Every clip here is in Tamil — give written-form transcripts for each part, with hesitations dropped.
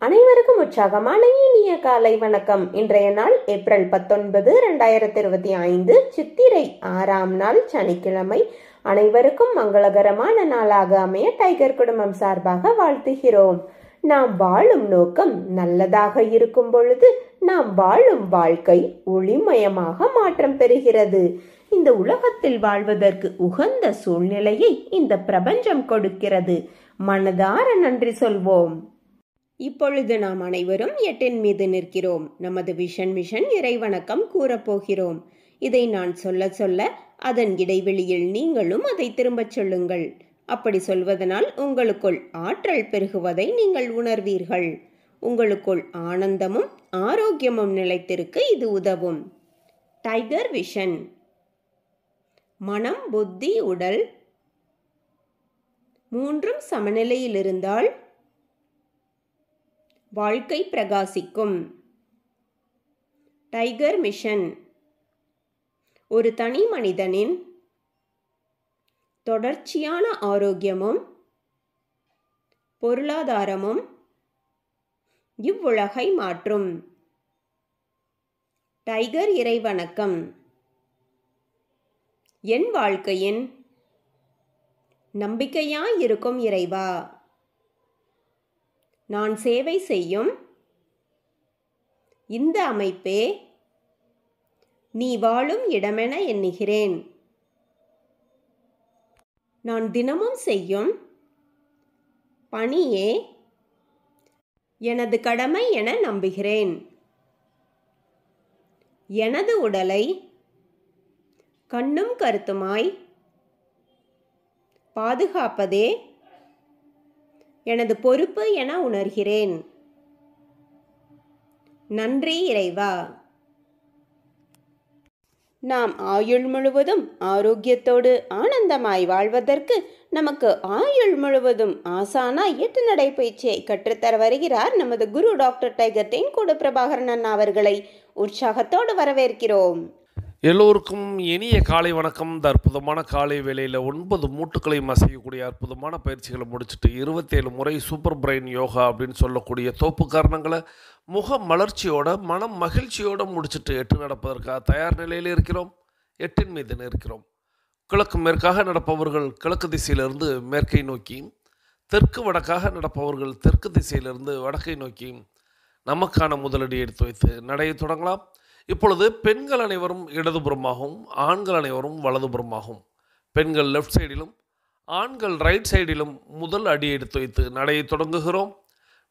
அனைவருக்கும் உற்சாகமான இனிய காலை வணக்கம். இன்றைய நாள் ஏப்ரல் 19, 2025, சித்திரை 6ஆம் நாள் சனிக்கிழமை. அனைவருக்கும் மங்களகரமான நாளாக அமைய டைகர் குடும்பம் சார்பாக வாழ்த்துகிறோம். நாம் வாழும் நோக்கம் நல்லதாக இருக்கும் பொழுது நாம் வாழும் வாழ்க்கை ஒளிமயமாக மாற்றம் பெறுகிறது. இந்த உலகத்தில் வாழ்வதற்கு உகந்த சூழ்நிலையை இந்த பிரபஞ்சம் கொடுக்கிறது. மனதார நன்றி சொல்வோம். இப்பொழுது நாம் அனைவரும் 8 மீது நிற்கிறோம். நமது விஷன் மிஷன் இறைவணக்கம் கூறப்போகிறோம். இதை நான் சொல்ல சொல்ல அதன் இடைவெளியில் நீங்களும் அதை திரும்பச் சொல்லுங்கள். அப்படி சொல்வதனால் உங்களுக்குள் ஆற்றல் பெருகுவதை நீங்கள் உணர்வீர்கள். உங்களுக்குள் ஆனந்தமும் ஆரோக்கியமும் நிலைத்திருக்க இது உதவும். Tiger vision. மனம், புத்தி, உடல் மூன்றும் சமநிலையில் இருந்தால் வாழ்க்கை பிரகாசிக்கும். டைகர் மிஷன் ஒரு தனி மனிதனின் தொடர்ச்சியான ஆரோக்கியமும் பொருளாதாரமும் இவ்வுலகை மாற்றும். டைகர் இறைவணக்கம். என் வாழ்க்கையின் நம்பிக்கையாயிருக்கும் இறைவா, நான் சேவை செய்யும் இந்த அமைப்பே நீ வாழும் இடமென எண்ணுகிறேன். நான் தினமும் செய்யும் பணியே எனது கடமை என நம்புகிறேன். எனது உடலை கண்ணும் கருத்துமாய் பாதுகாப்பதே எனது பொறுப்பு என உணர்கிறேன். நன்றி இறைவா. நாம் ஆயுள் முழுவதும் ஆரோக்கியத்தோடு ஆனந்தமாய் வாழ்வதற்கு நமக்கு ஆயுள் முழுவதும் ஆசானாய் 8 நடைப்பயிற்சியை கற்றுத்தர வருகிறார் நமது குரு டாக்டர் டைகர் தேன்கூடு பிரபாகரன் அண்ணா அவர்களை உற்சாகத்தோடு வரவேற்கிறோம். எல்லோருக்கும் இனிய காலை வணக்கம். இந்த அற்புதமான காலை வேளையில் 9 மூட்டுக்களையும் அசையக்கூடிய அற்புதமான பயிற்சிகளை முடிச்சுட்டு 27 முறை சூப்பர் பிரெயின் யோகா அப்படின்னு சொல்லக்கூடிய தோப்பு காரணங்களை முக மலர்ச்சியோட மனம் மகிழ்ச்சியோடு முடிச்சுட்டு 8 நடப்பதற்காக தயார் நிலையில் இருக்கிறோம். 8 மீது இருக்கிறோம். கிழக்கு மேற்காக நடப்பவர்கள் கிழக்கு திசையிலிருந்து மேற்கை நோக்கியும், தெற்கு வடக்காக நடப்பவர்கள் தெற்கு திசையிலிருந்து வடக்கை நோக்கியும் நமக்கான முதலடி எடுத்து வைத்து நடையை தொடங்கலாம். இப்பொழுது பெண்கள் அனைவரும் இடதுபுறமாகவும் ஆண்கள் அனைவரும் வலதுபுறமாகவும், பெண்கள் லெஃப்ட் சைடிலும் ஆண்கள் ரைட் சைடிலும் முதல் அடி எடுத்து வைத்து நடையை தொடங்குகிறோம்.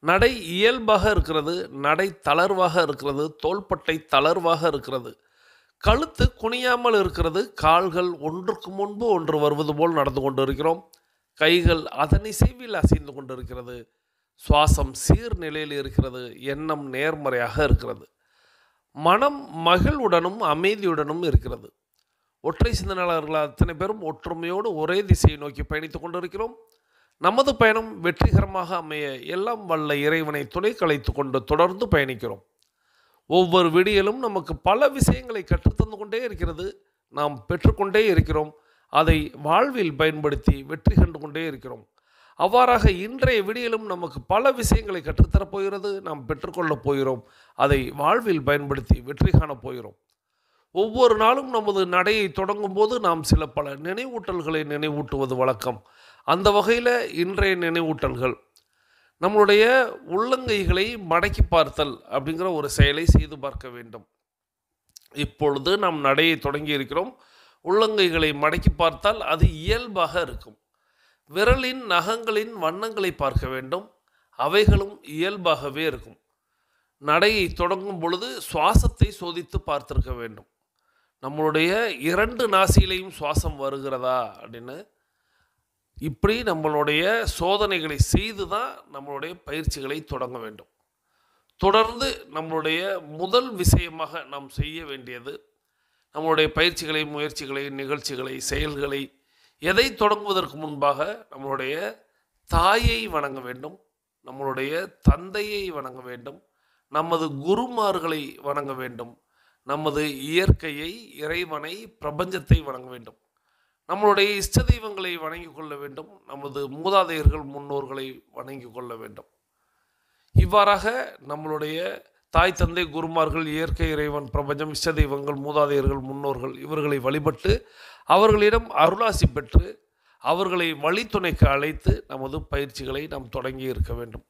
நடை இயல்பாக இருக்கிறது, நடை தளர்வாக இருக்கிறது, தோள்பட்டை தளர்வாக இருக்கிறது, கழுத்து குனியாமல் இருக்கிறது, கால்கள் ஒன்றுக்கு முன்பு ஒன்று வருவது போல் நடந்து கொண்டு இருக்கிறோம். கைகள் அதன் இசைவில் அசைந்து கொண்டு இருக்கிறது. சுவாசம் சீர்நிலையில் இருக்கிறது. எண்ணம் நேர்மறையாக இருக்கிறது. மனம் மகிழ்வுடனும் அமைதியுடனும் இருக்கிறது. ஒற்றை சிந்தனையாளர்கள் அத்தனை பேரும் ஒற்றுமையோடு ஒரே திசையை நோக்கி பயணித்துக் கொண்டிருக்கிறோம். நமது பயணம் வெற்றிகரமாக அமைய எல்லாம் வல்ல இறைவனை துணை கலைத்து கொண்டு தொடர்ந்து பயணிக்கிறோம். ஒவ்வொரு விடியலும் நமக்கு பல விஷயங்களை கற்றுத்தந்து கொண்டே இருக்கிறது. நாம் பெற்றுக்கொண்டே இருக்கிறோம். அதை வாழ்வில் பயன்படுத்தி வெற்றி கண்டு கொண்டே இருக்கிறோம். அவ்வாறாக இன்றைய விடியலும் நமக்கு பல விஷயங்களை கற்றுத்தரப் போகிறது. நாம் பெற்றுக்கொள்ளப் போகிறோம். அதை வாழ்வில் பயன்படுத்தி வெற்றி காணப் போகிறோம். ஒவ்வொரு நாளும் நமது நடையை தொடங்கும் போது நாம் பல நினைவூட்டல்களை நினைவூட்டுவது வழக்கம். அந்த வகையில் இன்றைய நினைவூட்டல்கள் நம்மளுடைய உள்ளங்கைகளை மடக்கி பார்த்தல் அப்படிங்கிற ஒரு செயலை செய்து பார்க்க வேண்டும். இப்பொழுது நாம் நடையை தொடங்கி இருக்கிறோம். உள்ளங்கைகளை மடக்கி பார்த்தால் அது இயல்பாக இருக்கும். விரலின் நகங்களின் வண்ணங்களை பார்க்க வேண்டும். அவைகளும் இயல்பாகவே இருக்கும். நடையை தொடங்கும் பொழுது சுவாசத்தை சோதித்து பார்த்திருக்க வேண்டும். நம்மளுடைய 2 நாசியிலையும் சுவாசம் வருகிறதா அப்படின்னு இப்படி நம்மளுடைய சோதனைகளை செய்து தான் நம்மளுடைய பயிற்சிகளை தொடங்க வேண்டும். தொடர்ந்து நம்மளுடைய முதல் விஷயமாக நாம் செய்ய வேண்டியது நம்மளுடைய பயிற்சிகளை, முயற்சிகளை, நிகழ்ச்சிகளை, செயல்களை எதை தொடங்குவதற்கு முன்பாக நம்மளுடைய தாயை வணங்க வேண்டும், நம்மளுடைய தந்தையை வணங்க வேண்டும், நமது குருமார்களை வணங்க வேண்டும், நமது இயற்கையை, இறைவனை, பிரபஞ்சத்தை வணங்க வேண்டும். நம்மளுடைய இஷ்ட தெய்வங்களை வணங்கி கொள்ள வேண்டும். நமது மூதாதையர்கள் முன்னோர்களை வணங்கி கொள்ள வேண்டும். இவ்வாறாக நம்மளுடைய தாய் தந்தை குருமார்கள், இயற்கை, இறைவன், பிரபஞ்சம், இஷ்ட தெய்வங்கள், மூதாதையர்கள், முன்னோர்கள் இவர்களை வழிபட்டு அவர்களிடம் அருளாசி பெற்று அவர்களை வழித்துணைக்கு அழைத்து நமது பயிற்சிகளை நாம் தொடங்கி இருக்க வேண்டும்.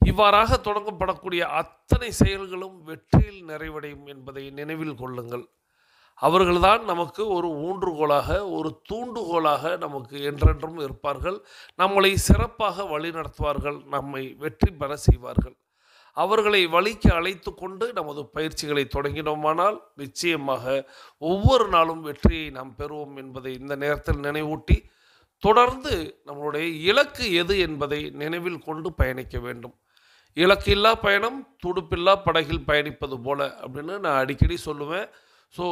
இவ்வாறாக தொடங்கப்படக்கூடிய அத்தனை செயல்களும் வெற்றியில் நிறைவடையும் என்பதை நினைவில் கொள்ளுங்கள். அவர்கள்தான் நமக்கு ஒரு ஊன்றுகோலாக, ஒரு தூண்டுகோலாக நமக்கு என்றென்றும் இருப்பார்கள். நம்மளை சிறப்பாக வழி நடத்துவார்கள், நம்மை வெற்றி பெற செய்வார்கள். அவர்களை வழிக்கு அழைத்து கொண்டு நமது பயிற்சிகளை தொடங்கினோமானால் நிச்சயமாக ஒவ்வொரு நாளும் வெற்றியை நாம் பெறுவோம் என்பதை இந்த நேரத்தில் நினைவூட்டி, தொடர்ந்து நம்மளுடைய இலக்கு எது என்பதை நினைவில் கொண்டு பயணிக்க வேண்டும். இலக்கில்லா பயணம் துடுப்பில்லா படகில் பயணிப்பது போல அப்படின்னு நான் அடிக்கடி சொல்லுவேன். ஸோ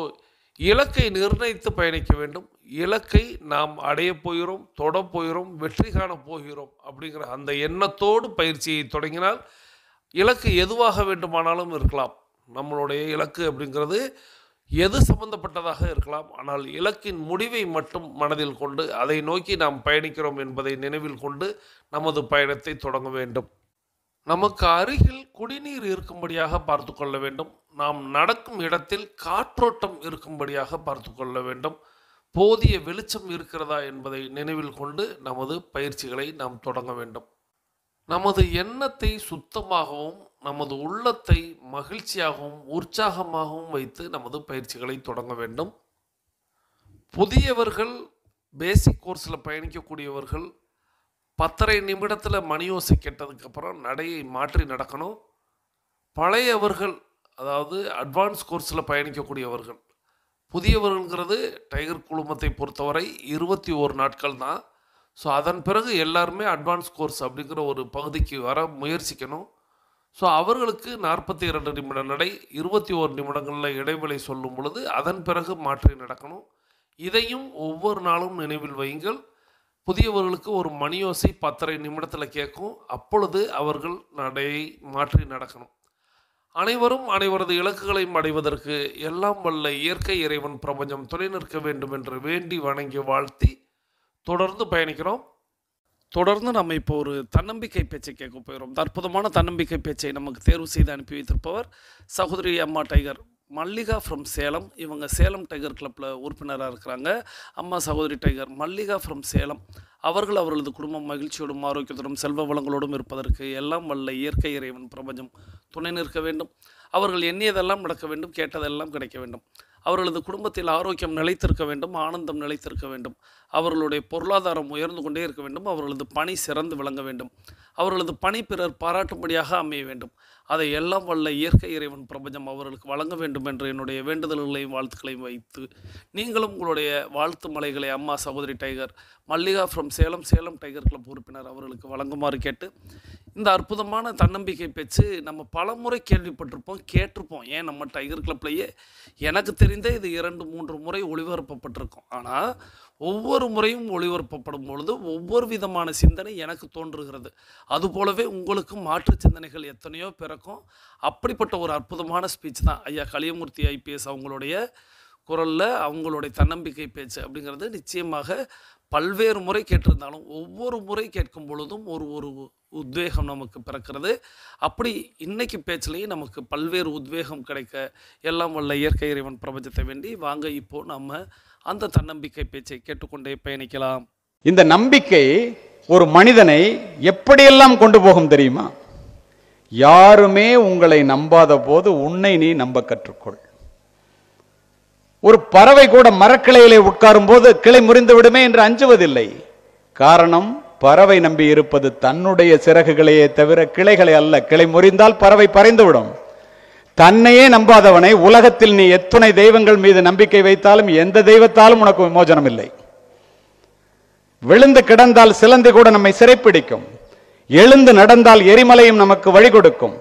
இலக்கை நிர்ணயித்து பயணிக்க வேண்டும். இலக்கை நாம் அடைய போகிறோம், தொட போகிறோம், வெற்றி காண போகிறோம் அப்படிங்கிற அந்த எண்ணத்தோடு பயிற்சியை தொடங்கினால் இலக்கு எதுவாக வேண்டுமானாலும் இருக்கலாம். நம்மளுடைய இலக்கு அப்படிங்கிறது எது சம்பந்தப்பட்டதாக இருக்கலாம். ஆனால் இலக்கின் முடிவை மட்டும் மனதில் கொண்டு அதை நோக்கி நாம் பயணிக்கிறோம் என்பதை நினைவில் கொண்டு நமது பயணத்தை தொடங்க வேண்டும். நமக்கு அருகில் குடிநீர் இருக்கும்படியாக பார்த்து கொள்ள வேண்டும். நாம் நடக்கும் இடத்தில் காற்றோட்டம் இருக்கும்படியாக பார்த்து கொள்ள வேண்டும். போதிய வெளிச்சம் இருக்கிறதா என்பதை நினைவில் கொண்டு நமது பயிற்சிகளை நாம் தொடங்க வேண்டும். நமது எண்ணத்தை சுத்தமாகவும் நமது உள்ளத்தை மகிழ்ச்சியாகவும் உற்சாகமாகவும் வைத்து நமது பயிற்சிகளை தொடங்க வேண்டும். புதியவர்கள், பேசிக் கோர்ஸில் பயணிக்கக்கூடியவர்கள் 10:30 நிமிடத்தில் மணியோசை கேட்டதுக்கப்புறம் நடையை மாற்றி நடக்கணும். பழையவர்கள், அதாவது அட்வான்ஸ் கோர்ஸில் பயணிக்கக்கூடியவர்கள், புதியவர்கள்ங்கிறது டைகர் குழுமத்தை பொறுத்தவரை 21 நாட்கள் தான். ஸோ அதன் பிறகு எல்லாருமே அட்வான்ஸ் கோர்ஸ் அப்படிங்கிற ஒரு பகுதிக்கு வர முயற்சிக்கணும். ஸோ அவர்களுக்கு 42 நிமிட நடை, 21 நிமிடங்களில் இடைவெளி சொல்லும் பொழுது அதன் பிறகு மாற்றி நடக்கணும். இதையும் ஒவ்வொரு நாளும் நினைவில் வையுங்கள். புதியவர்களுக்கு ஒரு மணியோசை 10:30 நிமிடத்தில் கேட்கும். அப்பொழுது அவர்கள் நடையை மாற்றி நடக்கணும். அனைவரும் அனைவரது இலக்குகளையும் அடைவதற்கு எல்லாம் வல்ல இயற்கை, இறைவன், பிரபஞ்சம் துணை நிற்க வேண்டும் என்று வேண்டி வணங்கி வாழ்த்தி தொடர்ந்து பயணிக்கிறோம். தொடர்ந்து நம்ம இப்போ ஒரு தன்னம்பிக்கை பேச்சை கேட்க போகிறோம். அற்புதமான தன்னம்பிக்கை பேச்சை நமக்கு தேர்வு செய்து அனுப்பி வைத்திருப்பவர் சகோதரி அம்மா டைகர் மல்லிகா ஃப்ரம் சேலம். இவங்க சேலம் டைகர் கிளப்பில் உறுப்பினராக இருக்கிறாங்க. அம்மா சகோதரி டைகர் மல்லிகா ஃப்ரம் சேலம் அவர்கள் அவர்களது குடும்பம் மகிழ்ச்சியோடும் ஆரோக்கியத்தோடும் செல்வ வளங்களோடும் இருப்பதற்கு எல்லாம் வல்ல இயற்கை, இறைவன், பிரபஞ்சம் துணை நிற்க வேண்டும். அவர்கள் எண்ணியதெல்லாம் நடக்க வேண்டும், கேட்டதெல்லாம் கிடைக்க வேண்டும். அவர்களது குடும்பத்தில் ஆரோக்கியம் நிலைத்திருக்க வேண்டும், ஆனந்தம் நிலைத்திருக்க வேண்டும். அவர்களுடைய பொருளாதாரம் உயர்ந்து கொண்டே இருக்க வேண்டும். அவர்களது பணி சிறந்து விளங்க வேண்டும். அவர்களது பணி பிறர் பாராட்டும்படியாக அமைய வேண்டும். அதை எல்லாம் வல்ல இயற்கை, இறைவன், பிரபஞ்சம் அவர்களுக்கு வழங்க வேண்டும் என்று என்னுடைய வேண்டுதல்களையும் வாழ்த்துக்களையும் வைத்து நீங்களும் உங்களுடைய வாழ்த்து மலைகளை அம்மா சகோதரி tiger Mallika from Salem tiger club உறுப்பினர் அவர்களுக்கு வழங்குமாறு கேட்டு, இந்த அற்புதமான தன்னம்பிக்கை பேச்சு நம்ம பல முறை கேள்விப்பட்டிருப்போம், கேட்டிருப்போம். ஏன் நம்ம டைகர் கிளப்லேயே எனக்கு தெரிந்தே இது 2-3 முறை ஒளிபரப்பப்பட்டிருக்கும். ஆனால் ஒவ்வொரு முறையும் ஒளிபரப்பப்படும் பொழுது ஒவ்வொரு விதமான சிந்தனை எனக்கு தோன்றுகிறது. அதுபோலவே உங்களுக்கும் மாற்று சிந்தனைகள் எத்தனையோ பிறக்கும். அப்படிப்பட்ட ஒரு அற்புதமான ஸ்பீச் தான் ஐயா கலியமூர்த்தி ஐபிஎஸ் அவங்களுடைய குரலில் அவங்களுடைய தன்னம்பிக்கை பேச்சு அப்படிங்கிறது. நிச்சயமாக பல்வேறு முறை கேட்டிருந்தாலும் ஒவ்வொரு முறை கேட்கும் பொழுதும் ஒரு உத்வேகம் நமக்கு பிறக்கிறது. அப்படி இன்னைக்கு பேச்சிலேயே நமக்கு பல்வேறு உத்வேகம் கிடைக்க எல்லாம் வல்ல இயற்கை, இறைவன், பிரபஞ்சத்தை வேண்டி வாங்க இப்போ நம்ம அந்த தன்னம்பிக்கை பேச்சை கேட்டுக்கொண்டே பயணிக்கலாம். இந்த நம்பிக்கை ஒரு மனிதனை எப்படியெல்லாம் கொண்டு போகும் தெரியுமா? யாருமே உங்களை நம்பாத போது உன்னை நீ நம்ப கற்றுக்கொள். ஒரு பறவை கூட மரக்கிளையிலே உட்காரும் போது கிளை முறிந்து விடுமே என்று அஞ்சுவதில்லை. காரணம், பறவை நம்பி இருப்பது தன்னுடைய சிறகுகளையே தவிர கிளைகளை அல்ல. கிளை முறிந்தால் பறவை பறந்துவிடும். தன்னையே நம்பாதவனை உலகத்தில் நீ எத்தனை தெய்வங்கள் மீது நம்பிக்கை வைத்தாலும் எந்த தெய்வத்தாலும் உனக்கு விமோசனம் இல்லை. விழுந்து கிடந்தால் சிலந்தி கூட நம்மை சிறைப்பிடிக்கும். எழுந்து நடந்தால் எரிமலையும் நமக்கு வழி கொடுக்கும்.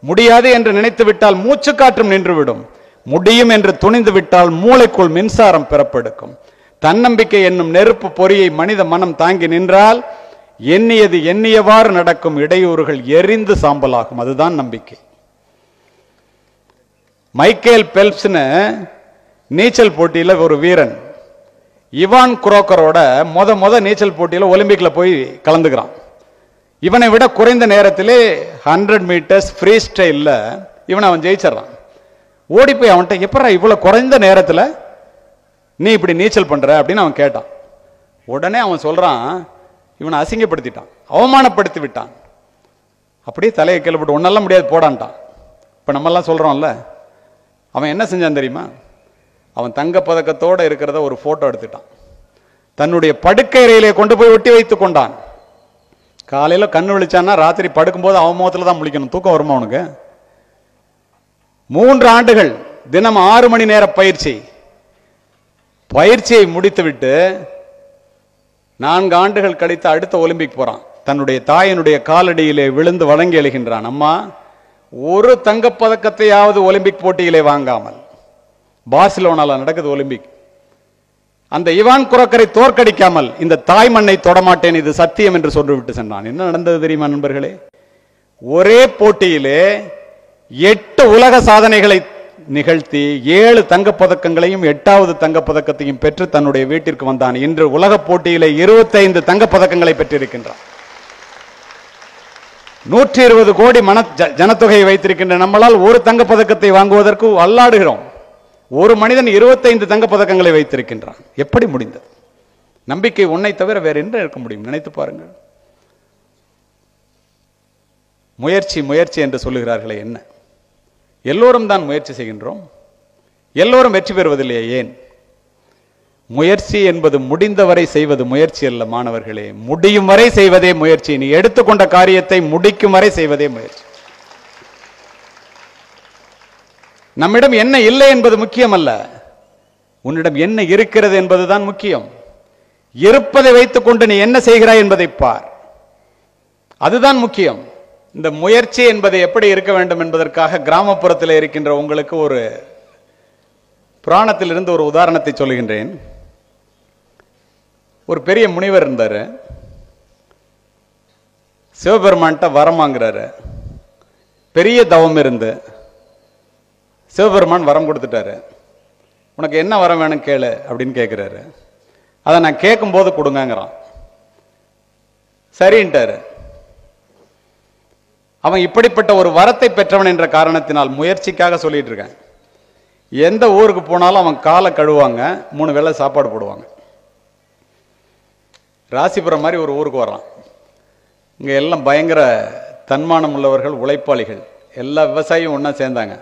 முடியாது என்று நினைத்து விட்டால் மூச்சு காற்றும் நின்றுவிடும். முடியும் என்று துணிந்து விட்டால் மூளைக்குள் மின்சாரம் பிறப்பெடுக்கும். தன்னம்பிக்கை என்னும் நெருப்பு பொறியை மனித மனம் தாங்கி நின்றால் எண்ணியது எண்ணியவாறு நடக்கும். இடையூறுகள் எரிந்து சாம்பலாகும். அதுதான் நம்பிக்கை. மைக்கேல் பெல்ப்ஸ்னு நீச்சல் போட்டியில ஒரு வீரன் இவான் குரோக்கரோட முத நீச்சல் போட்டியில ஒலிம்பிக்ல போய் கலந்துக்கிறான். இவனை விட குறைந்த நேரத்திலே 100 மீட்டர்ஸ் ஃப்ரீ ஸ்டைல்ல இவனை அவன் ஜெயிச்சிடறான். ஓடி போய் அவன்கிட்ட, எப்படா இவ்வளவு குறைந்த நேரத்தில் நீ இப்படி நீச்சல் பண்ற அப்படின்னு அவன் கேட்டான். உடனே அவன் சொல்றான், இவனை அசிங்கப்படுத்திட்டான், அவமானப்படுத்தி விட்டான். அப்படியே தலையை கேள்விப்பட்டு ஒன்னெல்லாம் முடியாது போடான்ட்டான். இப்ப நம்ம எல்லாம் சொல்றோம்ல, அவன் என்ன செஞ்சான் தெரியுமா? அவன் தங்க பதக்கத்தோட இருக்கிறத ஒரு போட்டோ எடுத்துட்டான், தன்னுடைய படுக்கை அறையிலே கொண்டு போய் ஒட்டி வைத்துக் கொண்டான். காலையில கண்ணு விழிச்சான்னா ராத்திரி படுக்கும்போது அவன் முகத்துல தான் முழிக்கணும். தூக்கம் வருமா அவனுக்கு? 3 ஆண்டுகள் தினம் 6 மணி நேர பயிற்சியை முடித்துவிட்டு 4 ஆண்டுகள் கழித்து அடுத்த ஒலிம்பிக் போறான். தன்னுடைய தாயினுடைய காலடியிலே விழுந்து வணங்கி எழுகின்றான். அம்மா, ஒரு தங்கப்பதக்கத்தையாவது ஒலிம்பிக் போட்டியிலே வாங்காமல், பார்சிலோனால நடக்குது ஒலிம்பிக், அந்த இவான் குரோக்கரை தோற்கடிக்காமல் இந்த தாய் மண்ணை தொடமாட்டேன், இது சத்தியம் என்று சொல்லிவிட்டு சென்றான். என்ன நடந்தது தெரியுமா நண்பர்களே? ஒரே போட்டியிலே 8 உலக சாதனைகளை நிகழ்த்தி 7 தங்கப்பதக்கங்களையும் 8வது தங்கப்பதக்கத்தையும் பெற்று தன்னுடைய வீட்டிற்கு வந்தான். இன்று உலக போட்டியிலே 25 தங்கப்பதக்கங்களை பெற்றிருக்கின்றான். 120 கோடி ஜனத்தொகையை வைத்திருக்கின்ற நம்மளால் ஒரு தங்கப்பதக்கத்தை வாங்குவதற்கு அல்லாடுகிறோம். ஒரு மனிதன் 25 தங்கப்பதக்கங்களை வைத்திருக்கின்றான். எப்படி முடிந்தது? நம்பிக்கை உன்னை தவிர வேற என்ன இருக்க முடியும்? நினைத்து பாருங்கள். முயற்சி முயற்சி என்று சொல்லுகிறார்களே, என்ன? எல்லோரும் தான் முயற்சி செய்கின்றோம், எல்லோரும் வெற்றி பெறுவதில்லையே, ஏன்? முயற்சி என்பது முடிந்தவரை செய்வது முயற்சி அல்ல மாணவர்களே, முடியும் வரை செய்வதே முயற்சி. நீ எடுத்துக்கொண்ட காரியத்தை முடிக்கும் வரை செய்வதே முயற்சி. நம்மிடம் என்ன இல்லை என்பது முக்கியம் அல்ல, உன்னிடம் என்ன இருக்கிறது என்பதுதான் முக்கியம். இருப்பதை வைத்துக் கொண்டு நீ என்ன செய்கிறாய் என்பதை பார், அதுதான் முக்கியம். இந்த முயற்சி என்பது எப்படி இருக்க வேண்டும் என்பதற்காக கிராமப்புறத்தில் இருக்கின்ற உங்களுக்கு ஒரு புராணத்திலிருந்து ஒரு உதாரணத்தை சொல்லுகின்றேன். ஒரு பெரிய முனிவர் இருந்தாரு, சிவபெருமான்கிட்ட வரம் வாங்குறாரு. பெரிய தவம் இருந்து சிவபெருமான் வரம் கொடுத்துட்டாரு. உனக்கு என்ன வரம் வேணும் கேளு அப்படின்னு கேட்கிறாரு. அதை நான் கேட்கும் போது கொடுங்கிறான். சரின்ட்டாரு. அவன் இப்படிப்பட்ட ஒரு வரத்தை பெற்றவன் என்ற காரணத்தினால் முயற்சிக்காக சொல்லிட்டு இருக்கேன். எந்த ஊருக்கு போனாலும் அவன் காலை கழுவாங்க, 3 வேளை சாப்பாடு போடுவாங்க. ராசிபுரம் மாதிரி ஒரு ஊருக்கு வர்றான். இங்க எல்லாம் பயங்கர தன்மானம் உள்ளவர்கள், உழைப்பாளிகள், எல்லா விவசாயியும் ஒன்னா சேர்ந்தாங்க.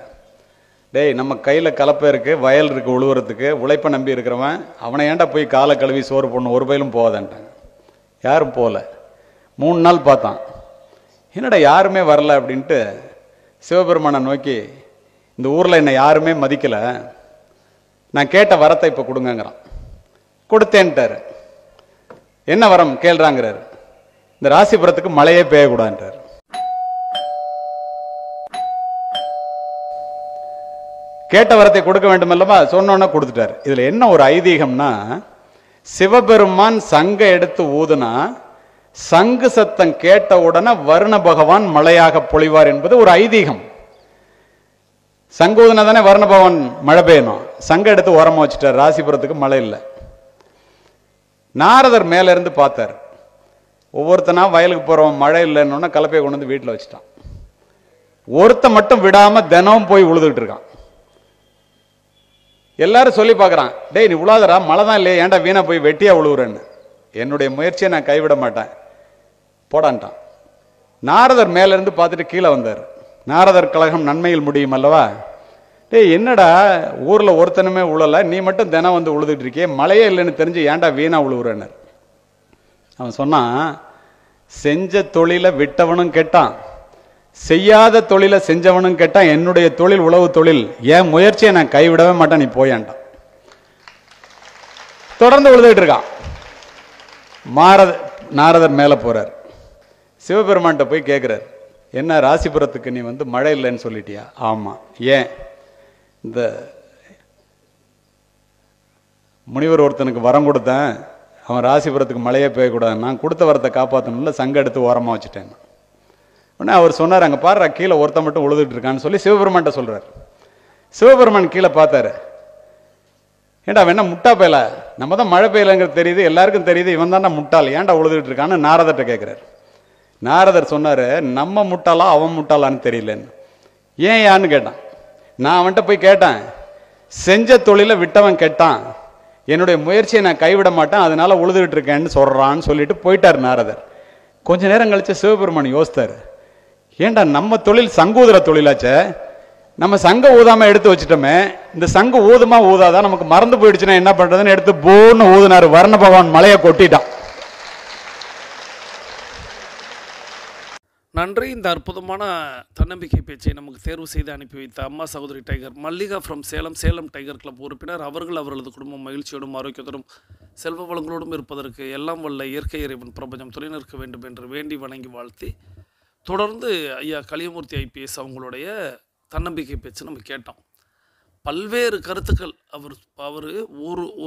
டேய், நம்ம கையில கலப்பை இருக்கு, வயல் இருக்கு, உழுவுறதுக்கு, உழைப்பை நம்பி இருக்கிறவன் அவனை ஏன்டா போய் காலை கழுவி சோறு போடணும், ஒரு பயிலும் போகாதான்ட்டாங்க. யாரும் போகல. 3 நாள் பார்த்தான், என்னடா யாருமே வரல அப்படின்ட்டு சிவபெருமானை நோக்கி, இந்த ஊர்ல என்னை யாருமே மதிக்கல, நான் கேட்ட வரத்தை இப்ப கொடுங்கிறான். கொடுத்தேன்ட்டாரு. என்ன வரம் கேள்றாங்கிறாரு. இந்த ராசிபுரத்துக்கு மழையே பெய்யக்கூடாதுன்றார். கேட்ட வரத்தை கொடுக்க வேண்டும் அல்லவா, சொன்னோன்னா கொடுத்துட்டாரு. இதுல என்ன ஒரு ஐதீகம்னா, சிவபெருமான் சங்க எடுத்து ஊதுனா சங்கு சத்தம் கேட்ட உடனே வருண பகவான் மழையாக பொழிவார் என்பது ஒரு ஐதீகம். சங்கூதனை தானே வருண பகவான் மழை பெய்யணும். சங்க எடுத்து ஓரமா வச்சுட்டார். ராசிபுரத்துக்கு மழை இல்லை. நாரதர் மேல இருந்து பார்த்தார். ஒவ்வொருத்தனா வயலுக்கு போறவன் மழை இல்லைன்னு கலப்பையை கொண்டு வந்து வீட்டில் வச்சுட்டான். ஒருத்த மட்டும் விடாம தினமும் போய் உழுதுகிட்டு இருக்கான். எல்லாரும் சொல்லி பார்க்கறான், டேய் நீ உழாதரா, மழை தான் இல்லையே, ஏன்டா வீணா போய் வெட்டியா உழுவுறேன்னு. என்னுடைய முயற்சியை நான் கைவிட மாட்டேன் போடான்ட்டான். நாரதர் மேல இருந்து பார்த்துட்டு கீழே வந்தார். நாரதர் கழகம் நன்மையில் முடியும் அல்லவா. டேய் என்னடா ஊர்ல ஒருத்தனுமே உழல, நீ மட்டும் தினம் வந்து உழுதுட்டு இருக்கியே, மழையே இல்லைன்னு தெரிஞ்சு ஏன்டா வீணா உழுவுறன்னு. அவன் சொன்னான், செஞ்ச தொழிலை விட்டவனும் கேட்டான், செய்யாத தொழிலை செஞ்சவனும் கேட்டான், என்னுடைய தொழில் உழவு தொழில், என் முயற்சியை நான் கைவிடவே மாட்டேன், நீ போயான்டான். தொடர்ந்து உழுதுகிட்டு இருக்கான். நாரதர் மேல போறார். சிவபெருமான்கிட்ட போய் கேட்கிறார், என்ன ராசிபுரத்துக்கு நீ வந்து மழை இல்லைன்னு சொல்லிட்டியா? ஆமா. ஏன்? இந்த முனிவர் ஒருத்தனுக்கு வரம் கொடுத்தேன், அவன் ராசிபுரத்துக்கு மழையே பெய்யக்கூடாது, நான் கொடுத்த வரத்தை காப்பாற்றணும்ல, சங்க எடுத்து ஓரமா வச்சுட்டேன். உடனே அவர் சொன்னார், அங்க பாரு கீழே ஒருத்தன் மட்டும் உழுதுட்டு இருக்கான்னு சொல்லி சிவபெருமான்கிட்ட சொல்றாரு. சிவபெருமான் கீழே பார்த்தாரு. ஏன்டா வேணா முட்டா பெயல, நம்ம தான் மழை பெய்யலங்கிறது தெரியுது, எல்லாருக்கும் தெரியுது, இவன் தான்டா முட்டாள், ஏன்டா உழுதுட்டு இருக்கான்னு நாரதர்கிட்ட கேட்கிறார். நாரதர் சொன்னாரு, நம்ம முட்டாளா அவன் முட்டாளான்னு தெரியலன்னு. ஏன்னு கேட்டான். நான் அவன்கிட்ட போய் கேட்டேன், செஞ்ச தொழிலை விட்டவன் கெட்டான், என்னுடைய முயற்சியை நான் கைவிட மாட்டேன், அதனால உழுதுகிட்டு இருக்கேன்னு சொல்றான்னு சொல்லிட்டு போயிட்டார் நாரதர். கொஞ்ச நேரம் கழிச்சு சிவபெருமான் யோசித்தார், ஏண்டா நம்ம தொழில் சங்கூதுற தொழிலாச்சே, நம்ம சங்க ஊதாம எடுத்து வச்சுட்டோமே, இந்த சங்கு ஊதுமா ஊதாதான் நமக்கு மறந்து போயிடுச்சுன்னா என்ன பண்றதுன்னு எடுத்து போன்னு ஊதுனாரு. வர்ண பகவான் மலையை கொட்டிட்டான். நன்றி. இந்த அற்புதமான தன்னம்பிக்கை பேச்சை நமக்கு தேர்வு செய்து அனுப்பி வைத்த அம்மா சகோதரி tiger Mallika from Salem tiger club உறுப்பினர். அவர்களது குடும்பம் மகிழ்ச்சியோடும் ஆரோக்கியத்தோடும் செல்வ வளங்களோடும் இருப்பதற்கு எல்லாம் வல்ல இயற்கை இறைவன் பிரபஞ்சம் துணை நிற்க வேண்டும் என்று வேண்டி வணங்கி வாழ்த்தி, தொடர்ந்து ஐயா கலியமூர்த்தி ஐபிஎஸ் அவங்களுடைய தன்னம்பிக்கை பேச்சு நம்ம கேட்டோம். பல்வேறு கருத்துக்கள். அவர்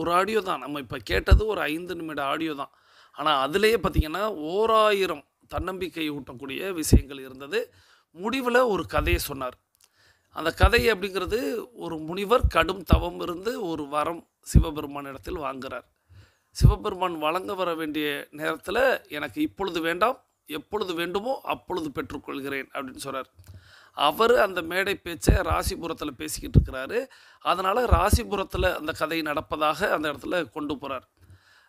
ஒரு ஆடியோ தான், நம்ம இப்போ கேட்டது ஒரு 5 நிமிட ஆடியோ தான். ஆனால் அதுலேயே பார்த்திங்கன்னா 1000 தன்னம்பிக்கை ஊட்டக்கூடிய விஷயங்கள் இருந்தது. முடிவில் ஒரு கதையை சொன்னார். அந்த கதை அப்படிங்கிறது, ஒரு முனிவர் கடும் தவம் இருந்து ஒரு வரம் சிவபெருமான் இடத்தில் வாங்குகிறார். சிவபெருமான் வழங்க வர வேண்டிய நேரத்தில் எனக்கு இப்பொழுது வேண்டாம், எப்பொழுது வேண்டுமோ அப்பொழுது பெற்றுக்கொள்கிறேன் அப்படின்னு சொல்கிறார். அவர் அந்த மேடை பேச்சை ராசிபுரத்தில் பேசிக்கிட்டு இருக்கிறாரு. அதனால் ராசிபுரத்தில் அந்த கதை நடப்பதாக அந்த இடத்துல கொண்டு போகிறார்.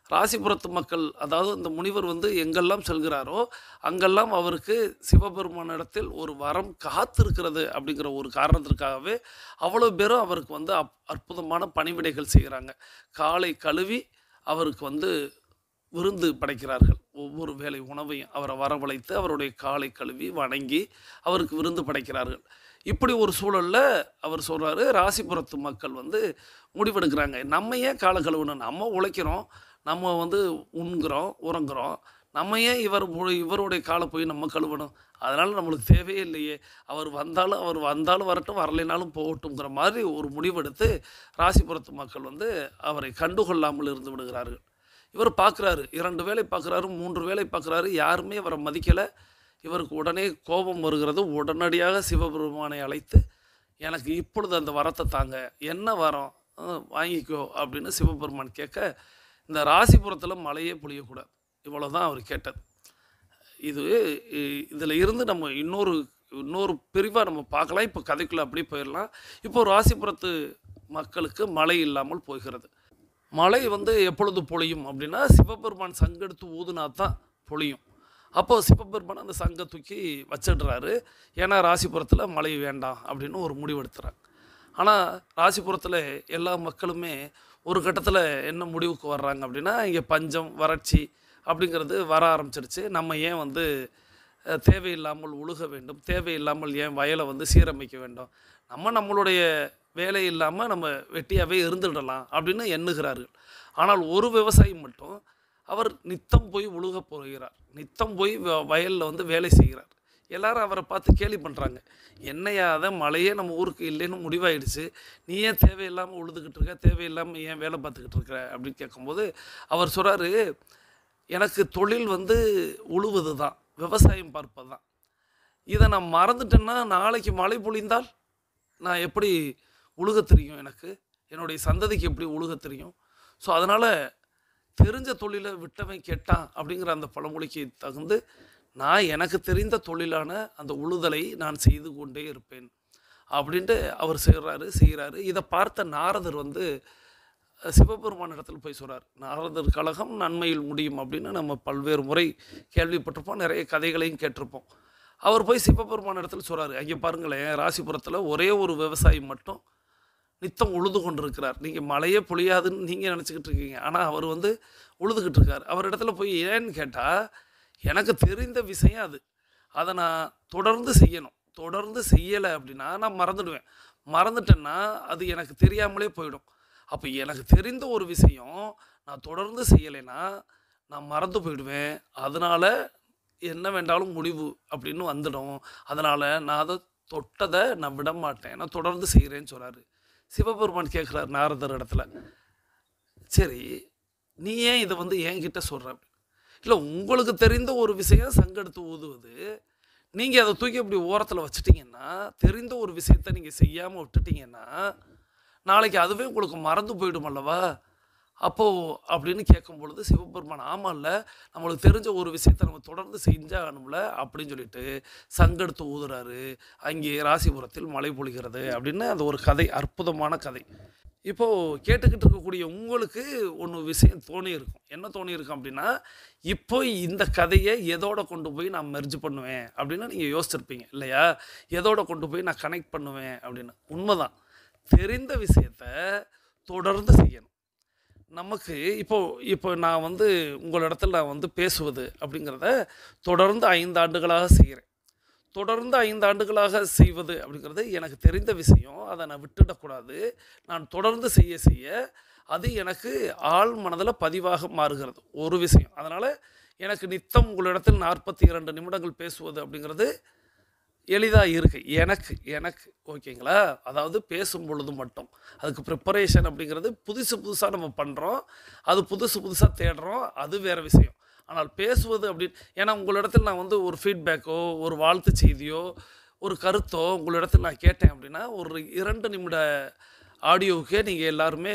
ராசிபுரத்து மக்கள், அதாவது இந்த முனிவர் எங்கெல்லாம் செல்கிறாரோ அங்கெல்லாம் அவருக்கு சிவபெருமானிடத்தில் ஒரு வரம் காத்திருக்கிறது அப்படிங்கிற ஒரு காரணத்திற்காகவே அவ்வளோ பேரும் அவருக்கு அற்புதமான பணிவிடைகள் செய்கிறாங்க. காலை கழுவி அவருக்கு விருந்து படைக்கிறார்கள். ஒவ்வொரு வேளை உணவையும் அவரை வரவழைத்து அவருடைய காலை கழுவி வணங்கி அவருக்கு விருந்து படைக்கிறார்கள். இப்படி ஒரு சூழலில் அவர் சொல்கிறாரு, ராசிபுரத்து மக்கள் முடிவெடுக்கிறாங்க, நம்ம ஏன் காலை கழுவணும், நம்ம உழைக்கிறோம், நம்ம உண்கிறோம் உறங்குறோம், நம்ம ஏன் இவருடைய காலை போய் நம்ம கழுவணும், அதனால் நம்மளுக்கு தேவையே இல்லையே, அவர் வந்தாலும் வரட்டும், வரலைனாலும் போகட்டுங்கிற மாதிரி ஒரு முடிவெடுத்து ராசிபுரத்து மக்கள் அவரை கண்டுகொள்ளாமல் இருந்து விடுகிறார்கள். இவர் பார்க்குறாரு, 2 வேளை பார்க்குறாரு, 3 வேளை பார்க்குறாரு, யாருமே அவரை மதிக்கலை. இவருக்கு உடனே கோபம் வருகிறது. உடனடியாக சிவபெருமானை அழைத்து, எனக்கு இப்பொழுது அந்த வரத்தை தாங்க, என்ன வரம் வாங்கிக்கோ அப்படின்னு சிவபெருமான் கேட்க, இந்த ராசிபுரத்தில் மழையே பொழியக்கூடாது, இவ்வளோதான் அவர் கேட்டது. இதில் இருந்து நம்ம இன்னொரு பிரிவாக நம்ம பார்க்கலாம். இப்போ கதைக்குள்ளே அப்படியே போயிடலாம். இப்போ ராசிபுரத்து மக்களுக்கு மழை இல்லாமல் போகிறது. மழை எப்பொழுது பொழியும் அப்படின்னா, சிவபெருமான் சங்கெடுத்து ஊதுனா தான் பொழியும். அப்போது சிவபெருமான் அந்த சங்கை தூக்கி வச்சிடுறாரு. ஏன்னா ராசிபுரத்தில் மழை வேண்டாம் அப்படின்னு ஒரு முடிவெடுத்துறாங்க. ஆனால் ராசிபுரத்தில் எல்லா மக்களுமே ஒரு கட்டத்தில் என்ன முடிவுக்கு வர்றாங்க அப்படின்னா, இங்கே பஞ்சம் வறட்சி அப்படிங்கிறது வர ஆரம்பிச்சிருச்சு, நம்ம ஏன் தேவையில்லாமல் உழுக வேண்டும், தேவையில்லாமல் ஏன் வயலை சீரமைக்க வேண்டும், நம்மளுடைய வேலை இல்லாமல் நம்ம வெட்டியாகவே இருந்துடலாம் அப்படின்னு எண்ணுகிறார்கள். ஆனால் ஒரு விவசாயி மட்டும் அவர் நித்தம் போய் உழுக போகிறார், நித்தம் போய் வயலில் வேலை செய்கிறார். எல்லாரும் அவரை பார்த்து கேலி பண்ணுறாங்க, என்னையாத மழையே நம்ம ஊருக்கு இல்லைன்னு முடிவாயிடுச்சு, நீ ஏன் தேவையில்லாமல் உழுதுகிட்டு இருக்க, தேவையில்லாமல் ஏன் வேலை பார்த்துக்கிட்டு இருக்கிற அப்படின்னு கேட்கும்போது அவர் சொல்கிறாரு, எனக்கு தொழில் உழுவது தான், விவசாயம் பார்ப்பது தான். இதை நான் மறந்துட்டேன்னா நாளைக்கு மழை பொழிந்தால் நான் எப்படி உழுக தெரியும், எனக்கு என்னுடைய சந்ததிக்கு எப்படி உழுக தெரியும். ஸோ அதனால் தெரிஞ்ச தொழிலை விட்டவன் கேட்டான் அப்படிங்கிற அந்த பழமொழிக்கு தகுந்து நான் எனக்கு தெரிந்த தொழிலான அந்த உழுதலை நான் செய்து கொண்டே இருப்பேன் அப்படின்ட்டு அவர் செய்கிறாரு. இதை பார்த்த நாரதர் சிவபெருமான் இடத்துல போய் சொல்கிறார். நாரதர் கழகம் நன்மையில் முடியும் அப்படின்னு நம்ம பல்வேறு முறை கேள்விப்பட்டிருப்போம், நிறைய கதைகளையும் கேட்டிருப்போம். அவர் போய் சிவபெருமான் இடத்துல சொல்கிறாரு, அங்கே பாருங்களேன், ராசிபுரத்தில் ஒரே ஒரு விவசாயி மட்டும் நித்தம் உழுது கொண்டு இருக்கிறார், நீங்கள் மழையே பொழியாதுன்னு நீங்கள் நினச்சிக்கிட்டு இருக்கீங்க, ஆனால் அவர் உழுதுகிட்டு இருக்கார். அவர் இடத்துல போய் ஏன்னு கேட்டால், எனக்கு தெரிந்த விஷயம் அது, அதை நான் தொடர்ந்து செய்யணும், தொடர்ந்து செய்யலை அப்படின்னா நான் மறந்துடுவேன், மறந்துட்டேன்னா அது எனக்கு தெரியாமலே போயிடும். அப்போ எனக்கு தெரிந்த ஒரு விஷயம் நான் தொடர்ந்து செய்யலைன்னா நான் மறந்து போயிடுவேன், அதனால் என்ன வேண்டாலும் முடிவு அப்படின்னு வந்துடும், அதனால் நான் அதை தொட்டதை நான் விட மாட்டேன், நான் தொடர்ந்து செய்கிறேன்னு சொல்கிறாரு. சிவபெருமான் கேட்குறார் நாரதர் இடத்துல, சரி நீ ஏன் இதை என்கிட்ட சொல்கிற, இல்லை உங்களுக்கு தெரிந்த ஒரு விஷயம் சங்கெடுத்து ஊதுவது, நீங்கள் அதை தூக்கி அப்படி ஓரத்தில் வச்சுட்டிங்கன்னா, தெரிந்த ஒரு விஷயத்தை நீங்கள் செய்யாமல் விட்டுட்டிங்கன்னா நாளைக்கு அதுவே உங்களுக்கு மறந்து போயிடும் அல்லவா, அப்போது அப்படின்னு கேட்கும் பொழுது சிவபெருமான் ஆமாம்ல, நம்மளுக்கு தெரிஞ்ச ஒரு விஷயத்தை நம்ம தொடர்ந்து செஞ்சாகணும்ல அப்படின்னு சொல்லிட்டு சங்கெடுத்து ஊதுறாரு. அங்கே ராசிபுரத்தில் மழை பொழிகிறது அப்படின்னு அது ஒரு கதை, அற்புதமான கதை. இப்போது கேட்டுக்கிட்டு இருக்கக்கூடிய உங்களுக்கு ஒன்று விஷயம் தோணி இருக்கும். என்ன தோணி இருக்கும் அப்படின்னா, இப்போ இந்த கதையை எதோட கொண்டு போய் நான் மெர்ஜ் பண்ணுவேன் அப்படின்னு நீங்கள் யோசிச்சிருப்பீங்க இல்லையா? எதோட கொண்டு போய் நான் கனெக்ட் பண்ணுவேன் அப்படின்னு. உண்மைதான், தெரிந்த விஷயத்த தொடர்ந்து செய்யணும். நமக்கு இப்போ நான் உங்களிடத்தில் நான் பேசுவது அப்படிங்கிறத தொடர்ந்து 5 ஆண்டுகளாக செய்கிறேன். தொடர்ந்து 5 ஆண்டுகளாக செய்வது அப்படிங்கிறது எனக்கு தெரிந்த விஷயம். அதை நான் விட்டுடக்கூடாது. நான் தொடர்ந்து செய்ய அது எனக்கு ஆழ் மனதில் பதிவாக மாறுகிறது ஒரு விஷயம். அதனால் எனக்கு நித்தம் உங்களிடத்தில் 42 நிமிடங்கள் பேசுவது அப்படிங்கிறது எளிதாக இருக்குது எனக்கு ஓகேங்களா? அதாவது பேசும் பொழுது மட்டும் அதுக்கு ப்ரிப்பரேஷன் அப்படிங்கிறது புதுசாக நம்ம பண்ணுறோம், அது புதுசாக தேடுறோம், அது வேறு விஷயம். ஆனால் பேசுவது அப்படின்னு ஏன்னா உங்களிடத்தில் நான் ஒரு ஃபீட்பேக்கோ ஒரு வாழ்த்து செய்தியோ ஒரு கருத்தோ உங்களிடத்தில் நான் கேட்டேன் அப்படின்னா ஒரு 2 நிமிட ஆடியோவுக்கே நீங்கள் எல்லாருமே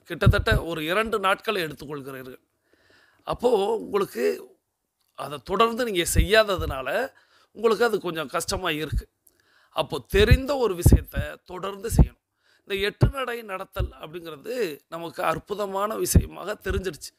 கிட்டத்தட்ட ஒரு 2 நாட்களை எடுத்துக்கொள்கிறீர்கள். அப்போது உங்களுக்கு அதை தொடர்ந்து நீங்கள் செய்யாததுனால உங்களுக்கு அது கொஞ்சம் கஷ்டமாக இருக்குது. அப்போது தெரிந்த ஒரு விஷயத்தை தொடர்ந்து செய்யணும். இந்த 8 நடை நடத்தல் அப்படிங்கிறது நமக்கு அற்புதமான விஷயமாக தெரிஞ்சிடுச்சு.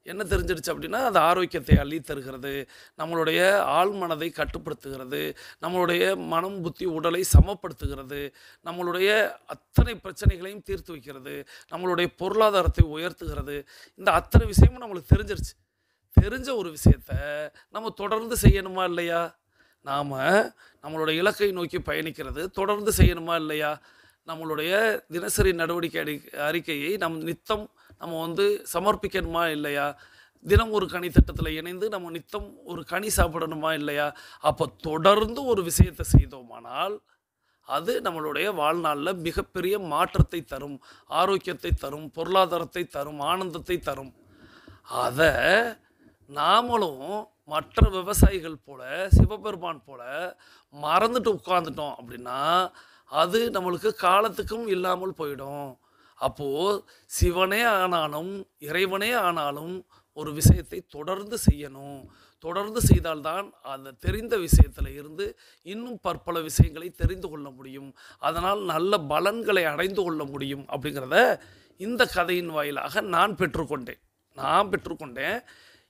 என்ன தெரிஞ்சிடுச்சு அப்படின்னா, அது ஆரோக்கியத்தை அள்ளி தருகிறது, நம்மளுடைய ஆழ் மனதை கட்டுப்படுத்துகிறது, நம்மளுடைய மனம் புத்தி உடலை சமப்படுத்துகிறது, நம்மளுடைய அத்தனை பிரச்சனைகளையும் தீர்த்து வைக்கிறது, நம்மளுடைய பொருளாதாரத்தை உயர்த்துகிறது. இந்த அத்தனை விஷயமும் நம்மளுக்கு தெரிஞ்சிருச்சு. தெரிஞ்ச ஒரு விஷயத்த நம்ம தொடர்ந்து செய்யணுமா இல்லையா? நாம் நம்மளுடைய இலக்கை நோக்கி பயணிக்கிறது தொடர்ந்து செய்யணுமா இல்லையா? நம்மளுடைய தினசரி நடவடிக்கை அறிக்கையை நித்தம் நம்ம சமர்ப்பிக்கணுமா இல்லையா? தினம் ஒரு கனி திட்டத்தில் இணைந்து நம்ம நித்தம் ஒரு கனி சாப்பிடணுமா இல்லையா? அப்போ தொடர்ந்து ஒரு விஷயத்தை செய்தோமானால் அது நம்மளுடைய வாழ்நாளில் மிகப்பெரிய மாற்றத்தை தரும், ஆரோக்கியத்தை தரும், பொருளாதாரத்தை தரும், ஆனந்தத்தை தரும். அதை நாமளும் மற்ற விவசாயிகள் போல சிவபெருமான் போல மறந்துட்டு உட்கார்ந்துட்டோம் அப்படின்னா அது நம்மளுக்கு காலத்துக்கும் இல்லாமல் போயிடும். அப்போது சிவனே ஆனாலும் இறைவனே ஆனாலும் ஒரு விஷயத்தை தொடர்ந்து செய்யணும். தொடர்ந்து செய்தால்தான் அந்த தெரிந்த விஷயத்தில் இருந்து இன்னும் பற்பல விஷயங்களை தெரிந்து கொள்ள முடியும். அதனால் நல்ல பலன்களை அடைந்து கொள்ள முடியும் அப்படிங்கிறத இந்த கதையின் வாயிலாக நான் பெற்றுக்கொண்டேன்.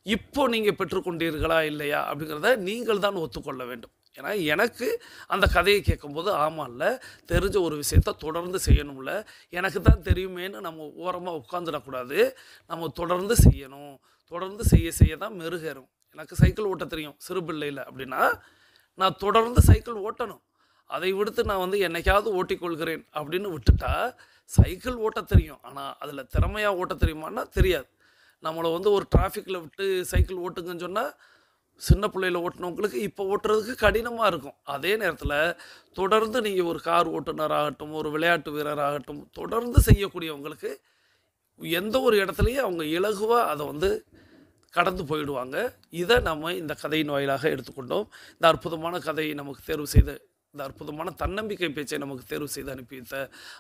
இப்போ நீங்கள் பெற்றுக்கொண்டீர்களா இல்லையா அப்படிங்கிறத நீங்கள் தான் ஒத்துக்கொள்ள வேண்டும். ஏன்னா எனக்கு அந்த கதையை கேட்கும்போது ஆமாம்ல, தெரிஞ்ச ஒரு விஷயத்த தொடர்ந்து செய்யணும்ல, எனக்கு தான் தெரியுமேன்னு நம்ம ஓரமாக உட்காந்துடக்கூடாது. நம்ம தொடர்ந்து செய்யணும். தொடர்ந்து செய்ய தான் மெருகேறும். எனக்கு சைக்கிள் ஓட்ட தெரியும் சிறு பிள்ளையில் அப்படின்னா நான் தொடர்ந்து சைக்கிள் ஓட்டணும். அதை விடுத்து நான் என்னைக்காவது ஓட்டிக்கொள்கிறேன் அப்படின்னு விட்டுட்டா சைக்கிள் ஓட்ட தெரியும், ஆனால் அதில் திறமையாக ஓட்ட தெரியுமான்னா தெரியாது. நம்மளை ஒரு டிராஃபிக்கில் விட்டு சைக்கிள் ஓட்டுங்கன்னு சொன்னால் சின்ன பிள்ளையில் ஓட்டினவங்களுக்கு இப்போ ஓட்டுறதுக்கு கடினமாக இருக்கும். அதே நேரத்தில் தொடர்ந்து நீங்கள் ஒரு கார் ஓட்டுநராகட்டும், ஒரு விளையாட்டு வீரராகட்டும், தொடர்ந்து செய்யக்கூடியவங்களுக்கு எந்த ஒரு இடத்துலையும் அவங்க இலகுவாக அதை கடந்து போயிடுவாங்க. இதை நம்ம இந்த கதையின் வாயிலாக எடுத்துக்கொண்டோம். இந்த அற்புதமான கதையை நமக்கு தேர்வு செய்த, இந்த அற்புதமான தன்னம்பிக்கை பேச்சை நமக்கு தேர்வு செய்து அனுப்பி வைத்த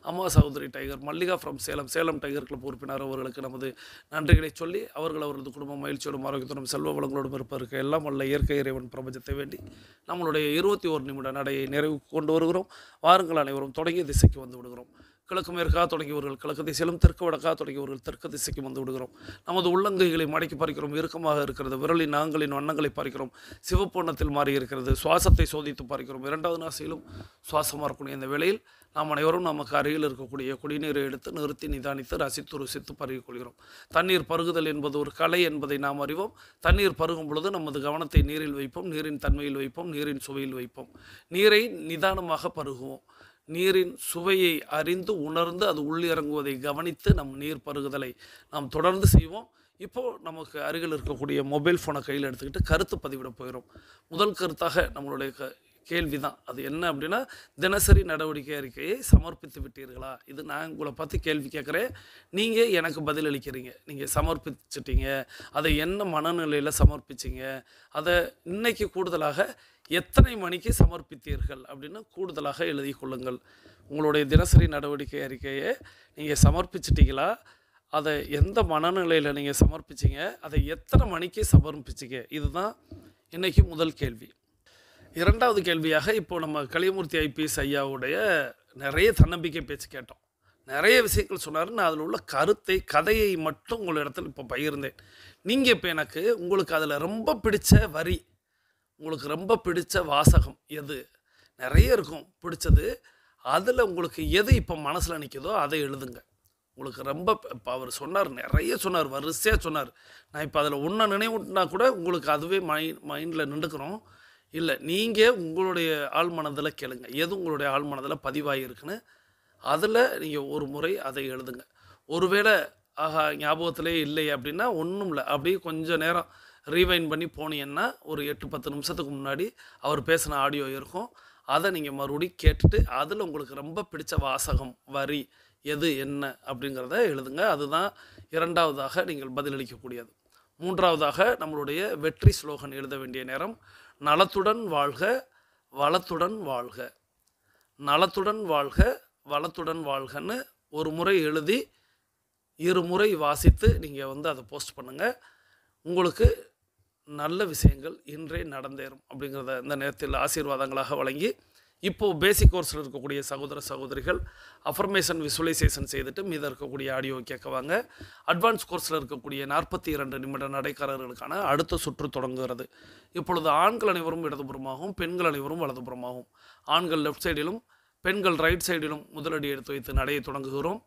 அம்மா சகோதரி tiger Mallika from Salem tiger club உறுப்பினர் அவர்களுக்கு நமது நன்றிகளை சொல்லி அவரது குடும்பம் மகிழ்ச்சியோடும் ஆரோக்கியத்தோடும் செல்வ வளங்களோடும் இருப்பதற்கு எல்லாம் வல்ல இயற்கை இறைவன் பிரபஞ்சத்தை வேண்டி நம்மளுடைய 21 நிமிட நடையை நிறைவு கொண்டு வருகிறோம். வாருங்கள் அனைவரும் தொடங்கிய திசைக்கு வந்து விடுகிறோம். கிழக்கு மேற்காக தொடங்கியவர்கள் கிழக்கு திசையிலும் தெற்கு வடக்காக தொடங்கியவர்கள் தெற்கு திசைக்கு வந்து விடுகிறோம். நமது உள்ளங்கைகளை மடக்கி பறிக்கிறோம். இறுக்கமாக இருக்கிறது. விரலின் நாங்களின் வண்ணங்களை பறிக்கிறோம். சிவப்பொன்னத்தில் மாறி இருக்கிறது. சுவாசத்தை சோதித்து பார்க்கிறோம். 2வது நாசியிலும் சுவாசமாக இருக்கக்கூடிய இந்த வேளையில் நாம் அனைவரும் நமக்கு அருகில் இருக்கக்கூடிய குடிநீரை எடுத்து நிறுத்தி நிதானித்து ரசித்து ருசித்து பருகிக்கொள்கிறோம். தண்ணீர் பருகுதல் என்பது ஒரு கலை என்பதை நாம் அறிவோம். தண்ணீர் பருகும் பொழுது நமது கவனத்தை நீரில் வைப்போம், நீரின் தன்மையில் வைப்போம், நீரின் சுவையில் வைப்போம். நீரை நிதானமாக பருகுவோம். நீரின் சுவையை அறிந்து உணர்ந்து அது உள்ளிறங்குவதை கவனித்து நம் நீர் பருகுதலை நாம் தொடர்ந்து செய்வோம். இப்போது நமக்கு அருகில் இருக்கக்கூடிய மொபைல் ஃபோனை கையில் எடுத்துக்கிட்டு கருத்து பதிவிட போயிடும். முதல் கருத்தாக நம்மளுடைய கேள்வி தான். அது என்ன அப்படின்னா, தினசரி நடவடிக்கை அறிக்கையை சமர்ப்பித்து விட்டீர்களா? இது நான் உங்களை பார்த்து கேள்வி கேட்குறேன், நீங்கள் எனக்கு பதில் அளிக்கிறீங்க. நீங்கள் சமர்ப்பிச்சிட்டீங்க, அதை என்ன மனநிலையில் சமர்ப்பிச்சிங்க, அதை இன்னைக்கு கூடுதலாக எத்தனை மணிக்கு சமர்ப்பித்தீர்கள் அப்படின்னு கூடுதலாக எழுதி கொள்ளுங்கள். உங்களுடைய தினசரி நடவடிக்கை அறிக்கையை நீங்கள் சமர்ப்பிச்சிட்டிங்களா? அதை எந்த மனநிலையில் நீங்கள் சமர்ப்பிச்சிங்க, அதை எத்தனை மணிக்கு சமர்ப்பிச்சிங்க, இதுதான் இன்றைக்கி முதல் கேள்வி. இரண்டாவது கேள்வியாக இப்போ நம்ம கலியமூர்த்தி ஐபிஎஸ் ஐயாவுடைய நிறைய தன்னம்பிக்கை பேச்சு கேட்டோம். நிறைய விஷயங்கள் சொன்னார். நான் அதில் உள்ள கதையை மட்டும் உங்களிடத்தில் இப்போ பகிர்ந்தேன். நீங்கள் இப்போ எனக்கு உங்களுக்கு அதில் ரொம்ப பிடிச்ச வரி, உங்களுக்கு ரொம்ப பிடிச்ச வாசகம் எது? நிறைய இருக்கும் பிடிச்சது. அதில் உங்களுக்கு எது இப்போ மனசில் நிற்குதோ அதை எழுதுங்க. உங்களுக்கு ரொம்ப இப்போ அவர் சொன்னார், நிறைய சொன்னார், வரிசையாக சொன்னார். நான் இப்போ அதில் ஒன்றை நினைவுனா கூட உங்களுக்கு அதுவே மைண்டில் நின்றுக்கிறோம். இல்லை, நீங்கள் உங்களுடைய ஆழ் மனதில் கேளுங்க, எது உங்களுடைய ஆழ் மனதில் பதிவாகிருக்குன்னு. அதில் நீங்கள் ஒரு முறை அதை எழுதுங்க. ஒருவேளை ஞாபகத்திலே இல்லை அப்படின்னா ஒன்றும் இல்லை, அப்படியே கொஞ்சம் நேரம் ரீவைண்ட் பண்ணி போனீங்கன்னா ஒரு 8-10 நிமிஷத்துக்கு முன்னாடி அவர் பேசின ஆடியோ இருக்கும். அதை நீங்கள் மறுபடியும் கேட்டுட்டு அதில் உங்களுக்கு ரொம்ப பிடிச்ச வாசகம், வரி எது என்ன அப்படிங்கிறத எழுதுங்க. அதுதான் இரண்டாவதாக நீங்கள் பதிலளிக்கக்கூடியது. மூன்றாவதாக நம்மளுடைய வெற்றி ஸ்லோகன் எழுத வேண்டிய நேரம். நலத்துடன் வாழ்க, வளத்துடன் வாழ்க. நலத்துடன் வாழ்க, வளத்துடன் வாழ்கன்னு ஒரு முறை எழுதி 2 முறை வாசித்து நீங்கள் அதை போஸ்ட் பண்ணுங்கள். உங்களுக்கு நல்ல விஷயங்கள் இன்றே நடந்தேறும் அப்படிங்கிறத இந்த நேரத்தில் ஆசீர்வாதங்களாக வழங்கி, இப்போது பேசிக் கோர்ஸில் இருக்கக்கூடிய சகோதர சகோதரிகள் அஃபர்மேஷன் விசுவலைசேஷன் செய்துட்டு மீத இருக்கக்கூடிய ஆடியோ கேட்குவாங்க. அட்வான்ஸ் கோர்ஸில் இருக்கக்கூடிய 42 நிமிட நடைக்காரர்களுக்கான அடுத்த சுற்று தொடங்குகிறது. இப்பொழுது ஆண்கள் அனைவரும் இடதுபுறமாகவும் பெண்கள் அனைவரும் வலதுபுறமாகவும், ஆண்கள் லெஃப்ட் சைடிலும் பெண்கள் ரைட் சைடிலும் முதலடி எடுத்து வைத்து நடையை தொடங்குகிறோம்.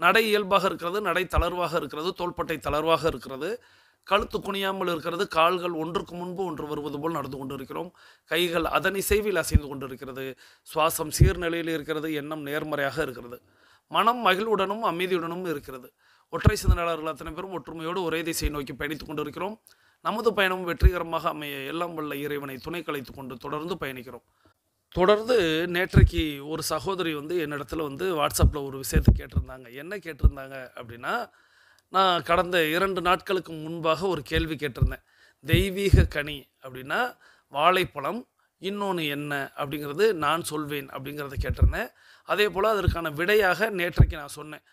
நடை இயல்பாக இருக்கிறது, நடை தளர்வாக இருக்கிறது, தோள்பட்டை தளர்வாக இருக்கிறது, கழுத்து குனியாமல் இருக்கிறது, கால்கள் ஒன்றுக்கு முன்பு ஒன்று வருவது போல் நடந்து கொண்டு இருக்கிறோம். கைகள் அதன் இசைவில் அசைந்து கொண்டு இருக்கிறது. சுவாசம் சீர்நிலையில் இருக்கிறது. எண்ணம் நேர்மறையாக இருக்கிறது. மனம் மகிழ்வுடனும் அமைதியுடனும் இருக்கிறது. ஒற்றை சிந்தனையாளர்கள் அத்தனை பேரும் ஒற்றுமையோடு ஒரே திசையை நோக்கி பயணித்துக் கொண்டு இருக்கிறோம். நமது பயணம் வெற்றிகரமாக அமைய எல்லாம் வல்ல இறைவனை துணை கலைத்து கொண்டு தொடர்ந்து பயணிக்கிறோம். தொடர்ந்து நேற்றைக்கு ஒரு சகோதரி என்னிடத்துல வாட்ஸ்அப்பில் ஒரு விஷயத்தை கேட்டிருந்தாங்க. என்ன கேட்டிருந்தாங்க அப்படின்னா, நான் கடந்த 2 நாட்களுக்கு முன்பாக ஒரு கேள்வி கேட்டிருந்தேன். தெய்வீக கனி அப்படின்னா வாழைப்பழம், இன்னொன்று என்ன அப்படிங்கிறது நான் சொல்வேன் அப்படிங்கிறத கேட்டிருந்தேன். அதே போல் அதற்கான விடையாக நேற்றைக்கு நான் சொன்னேன்,